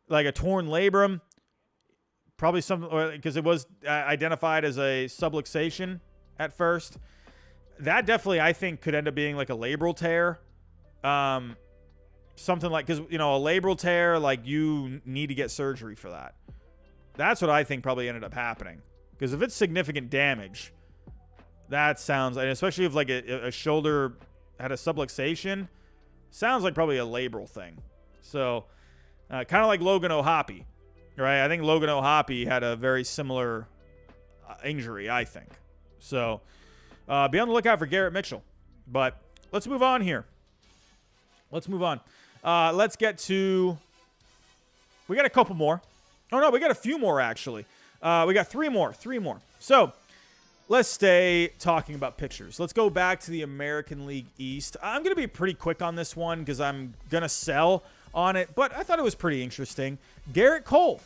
like a torn labrum, probably something, because it was identified as a subluxation at first. That definitely, I think, could end up being like a labral tear. Something like, because, you know, a labral tear, like you need to get surgery for that. That's what I think probably ended up happening. Because if it's significant damage, that sounds, and especially if like a shoulder had a subluxation, sounds like probably a labral thing. So, kind of like Logan O'Hoppe, right? I think Logan O'Hoppe had a very similar injury, I think. So, be on the lookout for Garrett Mitchell. But let's move on here. Let's move on. Let's get to, we got a couple more. Oh, no, we got a few more, actually. We got three more. So, let's stay talking about pitchers. Let's go back to the American League East. I'm going to be pretty quick on this one because I'm going to sell on it, but I thought it was pretty interesting. Garrett Cole.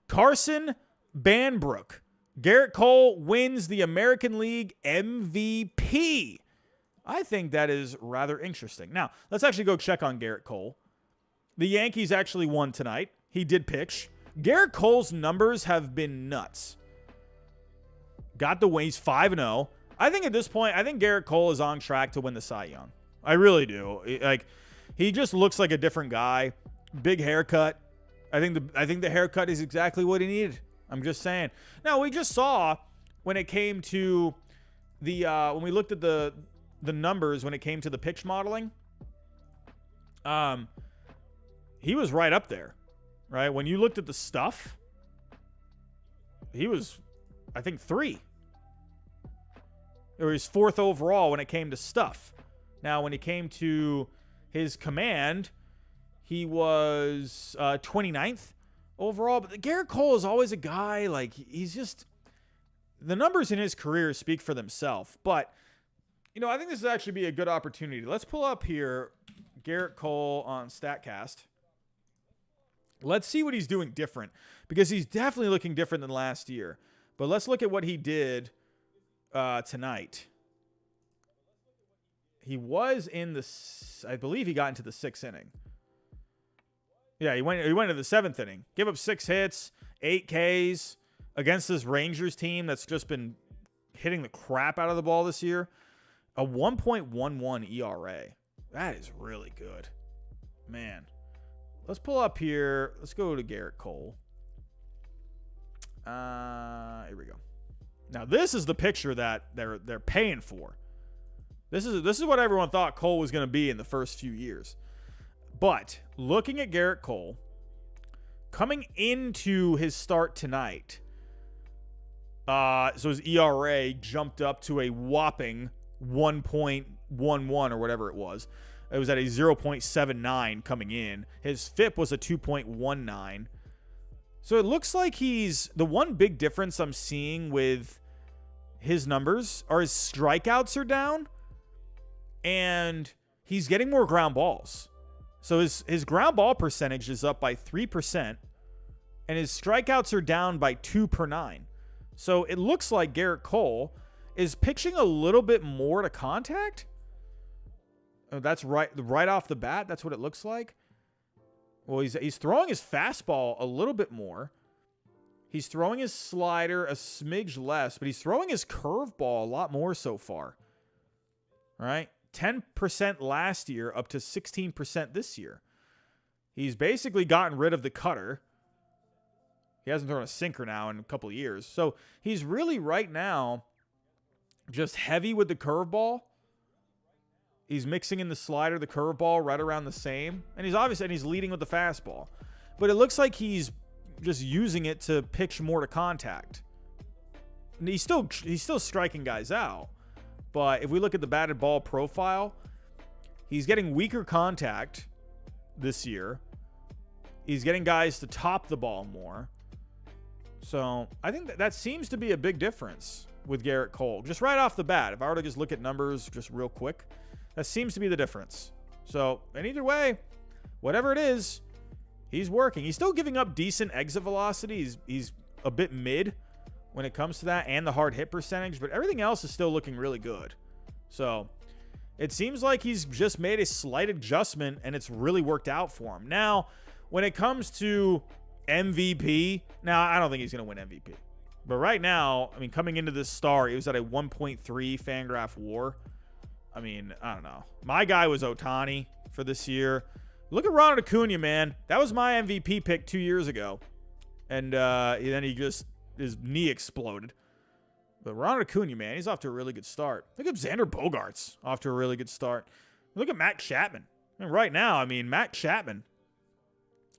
Carson Banbrook. Garrett Cole wins the American League MVP. I think that is rather interesting. Now, let's actually go check on Garrett Cole. The Yankees actually won tonight. He did pitch. Garrett Cole's numbers have been nuts. Got the win. He's 5-0. I think at this point, I think Garrett Cole is on track to win the Cy Young. I really do. Like, he just looks like a different guy. Big haircut. I think the haircut is exactly what he needed. I'm just saying. Now, we just saw when it came to the when we looked at the numbers when it came to the pitch modeling, he was right up there, right? When you looked at the stuff, he was, I think, 3. Or he's 4th overall when it came to stuff. Now, when it came to his command, he was 29th overall. But Garrett Cole is always a guy, like, he's just, the numbers in his career speak for themselves. But, you know, I think this would actually be a good opportunity. Let's pull up here Garrett Cole on StatCast. Let's see what he's doing different, because he's definitely looking different than last year. But let's look at what he did tonight. He was in the, I believe he got into the 6th inning. Yeah, he went into the 7th inning. Give up 6 hits, 8 Ks against this Rangers team that's just been hitting the crap out of the ball this year. A 1.11 ERA. That is really good. Man. Let's pull up here. Let's go to Garrett Cole. Here we go. Now, this is the picture that they're paying for. This is what everyone thought Cole was going to be in the first few years. But looking at Garrett Cole, coming into his start tonight, so his ERA jumped up to a whopping 1.11 or whatever it was. It was at a 0.79 coming in. His FIP was a 2.19. So it looks like he's, the one big difference I'm seeing with his numbers are his strikeouts are down and he's getting more ground balls. So his ground ball percentage is up by 3% and his strikeouts are down by 2 per 9. So it looks like Garrett Cole is pitching a little bit more to contact. Oh, that's right off the bat. That's what it looks like. Well, he's throwing his fastball a little bit more. He's throwing his slider a smidge less, but he's throwing his curveball a lot more so far. All right? 10% last year, up to 16% this year. He's basically gotten rid of the cutter. He hasn't thrown a sinker now in a couple of years. So he's really right now just heavy with the curveball. He's mixing in the slider, the curveball right around the same. And he's leading with the fastball. But it looks like he's just using it to pitch more to contact. And he's still striking guys out. But if we look at the batted ball profile, he's getting weaker contact this year. He's getting guys to top the ball more. So I think that seems to be a big difference with Garrett Cole. Just right off the bat, if I were to just look at numbers just real quick, that seems to be the difference. So, and either way, whatever it is, he's working. He's still giving up decent exit velocity. He's a bit mid when it comes to that and the hard hit percentage, but everything else is still looking really good. So, it seems like he's just made a slight adjustment and it's really worked out for him. Now, when it comes to MVP, now I don't think he's going to win MVP. But right now, I mean, coming into this start, he was at a 1.3 Fangraph WAR. I mean, I don't know. My guy was Ohtani for this year. Look at Ronald Acuna, man. That was my MVP pick 2 years ago. And then his knee exploded. But Ronald Acuna, man, he's off to a really good start. Look at Xander Bogaerts, off to a really good start. Look at Matt Chapman. And right now, I mean, Matt Chapman,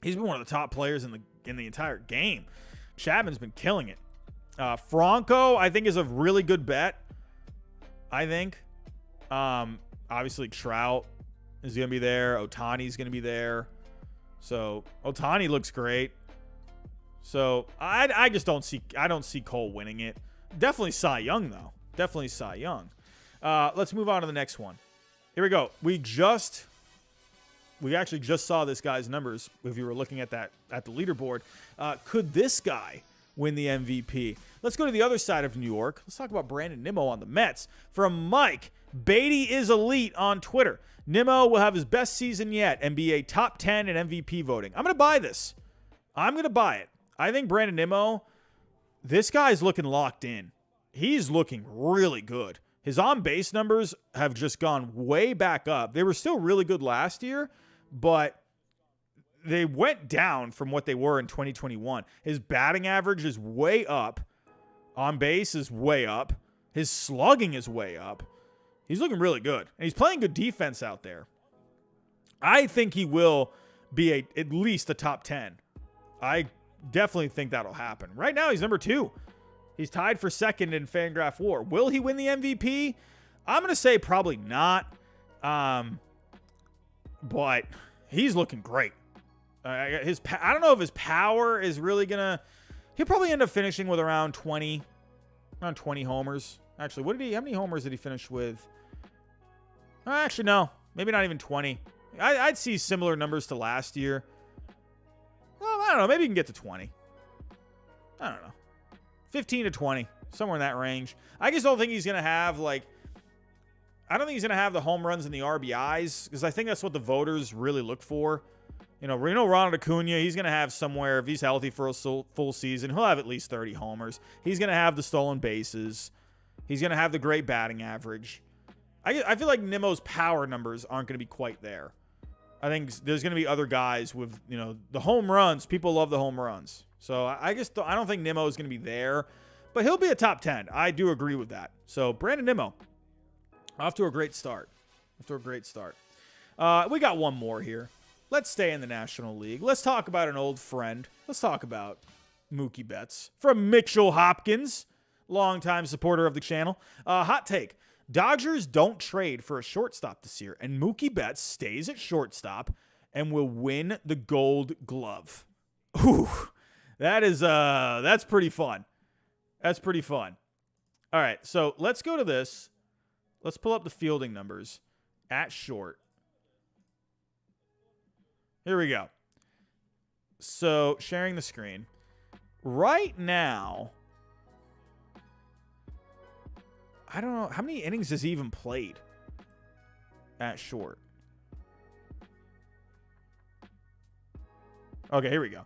he's been one of the top players in the entire game. Chapman's been killing it. Franco, I think, is a really good bet. I think. Obviously Trout is going to be there. Ohtani's going to be there. So Ohtani looks great. So I don't see Cole winning it. Definitely Cy Young though. Definitely Cy Young. Let's move on to the next one. Here we go. We actually just saw this guy's numbers. If you were looking at the leaderboard, could this guy win the MVP? Let's go to the other side of New York. Let's talk about Brandon Nimmo on the Mets. From Mike, Beatty is elite on Twitter. Nimmo will have his best season yet and be a top 10 in MVP voting. I'm going to buy this. I'm going to buy it. I think Brandon Nimmo, this guy's looking locked in. He's looking really good. His on-base numbers have just gone way back up. They were still really good last year, but they went down from what they were in 2021. His batting average is way up. On base is way up. His slugging is way up. He's looking really good. And he's playing good defense out there. I think he will be at least a top 10. I definitely think that'll happen. Right now, he's number 2. He's tied for second in Fangraph WAR. Will he win the MVP? I'm going to say probably not. But he's looking great. I don't know if his power is really going to... He'll probably end up finishing with around 20 homers. Actually, how many homers did he finish with? Actually, no. Maybe not even 20. I'd see similar numbers to last year. Well, I don't know. Maybe he can get to 20. I don't know. 15 to 20. Somewhere in that range. I just don't think he's going to have, I don't think he's going to have the home runs and the RBIs, because I think that's what the voters really look for. You know, Ronald Acuna, he's going to have somewhere, if he's healthy for a full season, he'll have at least 30 homers. He's going to have the stolen bases. He's going to have the great batting average. I feel like Nimmo's power numbers aren't going to be quite there. I think there's going to be other guys with, the home runs. People love the home runs. So I don't think Nimmo is going to be there, but he'll be a top 10. I do agree with that. So Brandon Nimmo, off to a great start. We got one more here. Let's stay in the National League. Let's talk about an old friend. Let's talk about Mookie Betts from Mitchell Hopkins, longtime supporter of the channel. Hot take. Dodgers don't trade for a shortstop this year, and Mookie Betts stays at shortstop and will win the Gold Glove. Ooh, that's pretty fun. That's pretty fun. All right, so let's go to this. Let's pull up the fielding numbers at short. Here we go. So, sharing the screen. Right now, I don't know. How many innings has he even played at short? Okay, here we go.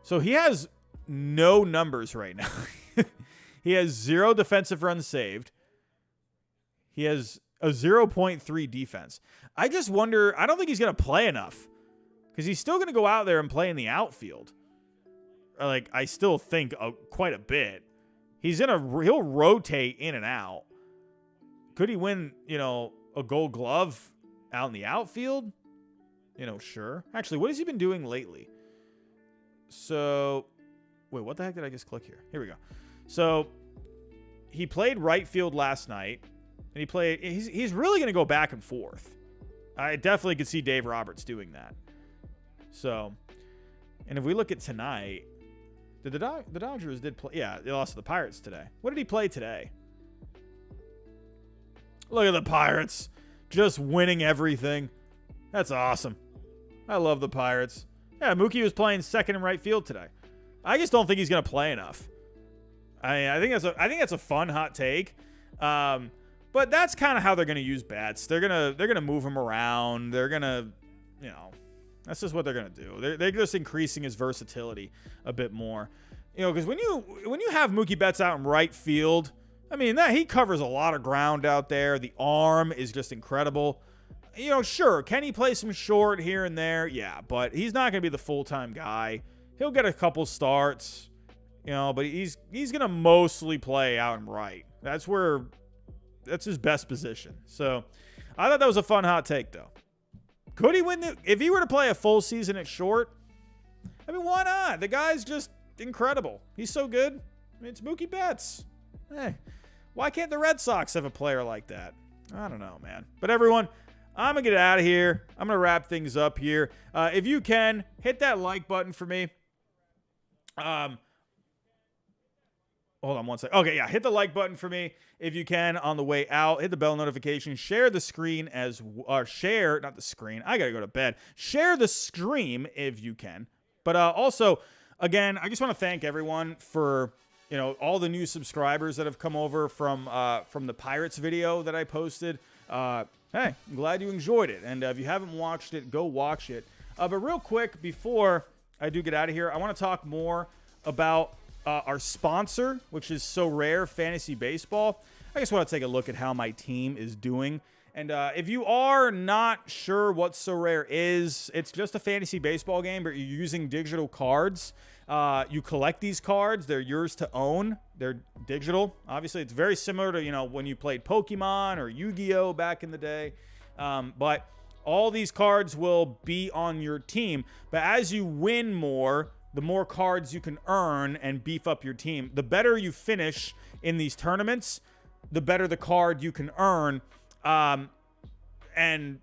So he has no numbers right now. He has 0 defensive runs saved. He has a 0.3 defense. I just wonder, I don't think he's going to play enough because he's still going to go out there and play in the outfield. Like, I still think quite a bit. He'll rotate in and out. Could he win, a Gold Glove out in the outfield? Sure. Actually, what has he been doing lately? So, wait, what the heck did I just click here? Here we go. So, he played right field last night, and he's really going to go back and forth. I definitely could see Dave Roberts doing that. So, and if we look at tonight, the Dodgers did play. Yeah, they lost to the Pirates today. What did he play today? Look at the Pirates just winning everything. That's awesome. I love the Pirates. Yeah, Mookie was playing second and right field today. I just don't think he's going to play enough. I think that's a fun hot take. But that's kind of how they're going to use Betts. They're gonna move him around. They're gonna, that's just what they're gonna do. They're just increasing his versatility a bit more. Because when you have Mookie Betts out in right field, I mean he covers a lot of ground out there. The arm is just incredible. Sure, can he play some short here and there? Yeah, but he's not gonna be the full-time guy. He'll get a couple starts, but he's gonna mostly play out in right. That's his best position. So I thought that was a fun hot take, though. Could he win if he were to play a full season at short? I mean, why not? The guy's just incredible. He's so good. I mean, it's Mookie Betts. Hey, why can't the Red Sox have a player like that? I don't know, man. But everyone, I'm going to get out of here. I'm going to wrap things up here. If you can, hit that like button for me. Hold on one second. Okay, yeah, hit the like button for me if you can on the way out. Hit the bell notification. Share the screen share, not the screen. I got to go to bed. Share the stream if you can. But also, again, I just want to thank everyone for, all the new subscribers that have come over from the Pirates video that I posted. Hey, I'm glad you enjoyed it. And if you haven't watched it, go watch it. But real quick, before I do get out of here, I want to talk more about our sponsor, which is Sorare Fantasy Baseball. I just want to take a look at how my team is doing. And if you are not sure what Sorare is, it's just a fantasy baseball game, but you're using digital cards. You collect these cards. They're yours to own. They're digital. Obviously, it's very similar to, when you played Pokemon or Yu-Gi-Oh! Back in the day. But all these cards will be on your team. But as you win more, the more cards you can earn and beef up your team. The better you finish in these tournaments, the better the card you can earn. And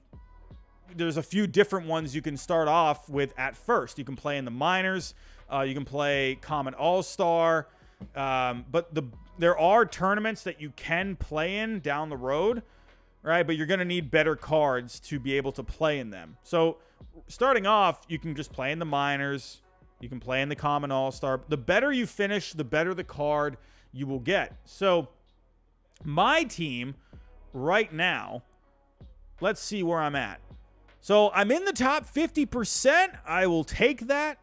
there's a few different ones you can start off with at first. You can play in the minors. You can play Common All-Star. But there are tournaments that you can play in down the road, right? But you're going to need better cards to be able to play in them. So starting off, you can just play in the minors. You can play in the Common All-Star. The better you finish, the better the card you will get. So my team right now, let's see where I'm at. So I'm in the top 50%. I will take that.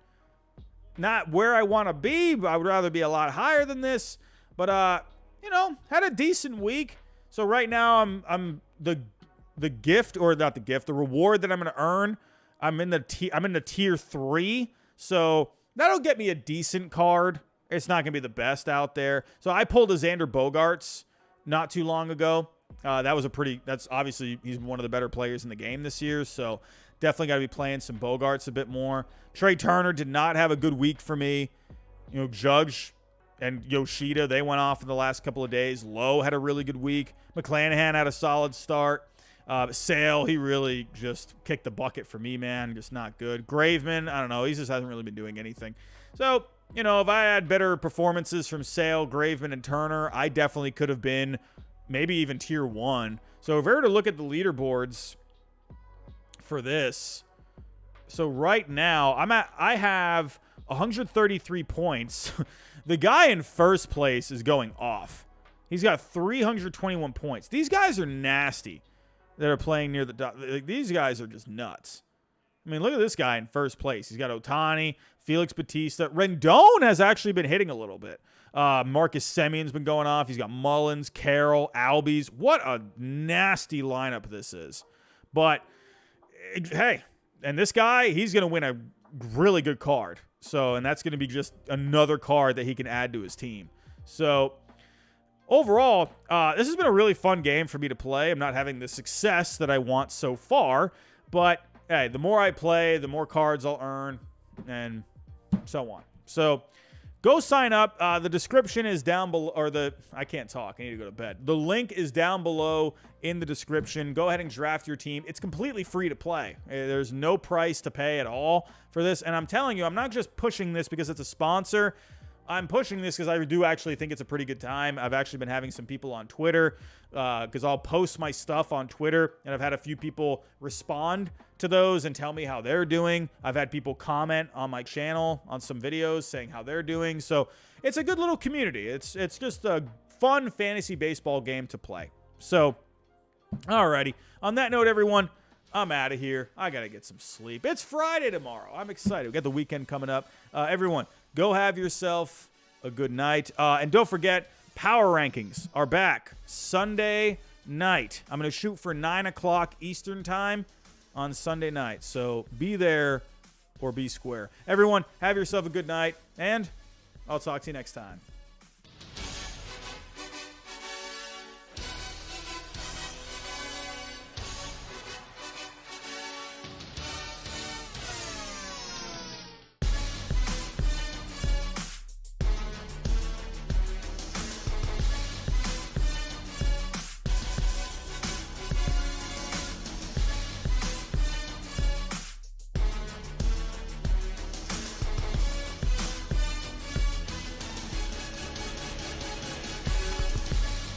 Not where I want to be, but I would rather be a lot higher than this. But had a decent week. So right now I'm the gift, or not the gift, the reward that I'm going to earn. I'm in the tier 3. So that'll get me a decent card. It's not going to be the best out there. So I pulled a Xander Bogaerts not too long ago. That's obviously, he's one of the better players in the game this year. So definitely got to be playing some Bogaerts a bit more. Trey Turner did not have a good week for me. Judge and Yoshida, they went off in the last couple of days. Lowe had a really good week. McClanahan had a solid start. Sale, he really just kicked the bucket for me, man. Just not good. Graveman, I don't know. He just hasn't really been doing anything. So, if I had better performances from Sale, Graveman, and Turner, I definitely could have been maybe even tier 1. So if we were to look at the leaderboards for this, so right now I have 133 points. The guy in first place is going off. He's got 321 points. These guys are nasty that are playing near the top. These guys are just nuts. I mean, look at this guy in first place. He's got Ohtani, Felix Bautista. Rendon has actually been hitting a little bit. Marcus Semion's been going off. He's got Mullins, Carroll, Albies. What a nasty lineup this is. But, hey, and this guy, he's going to win a really good card. So, and that's going to be just another card that he can add to his team. So, overall, this has been a really fun game for me to play. I'm not having the success that I want so far, but hey, the more I play, the more cards I'll earn, and so on. So go sign up. The description is down below, or I can't talk. I need to go to bed. The link is down below in the description. Go ahead and draft your team. It's completely free to play. There's no price to pay at all for this. And I'm telling you, I'm not just pushing this because it's a sponsor. I'm pushing this because I do actually think it's a pretty good time. I've actually been having some people on Twitter because I'll post my stuff on Twitter, and I've had a few people respond to those and tell me how they're doing. I've had people comment on my channel on some videos saying how they're doing. So it's a good little community. It's just a fun fantasy baseball game to play. So, alrighty. On that note, everyone, I'm out of here. I got to get some sleep. It's Friday tomorrow. I'm excited. We got the weekend coming up. Everyone, go have yourself a good night. And don't forget, power rankings are back Sunday night. I'm going to shoot for 9 o'clock Eastern time on Sunday night. So be there or be square. Everyone, have yourself a good night, and I'll talk to you next time.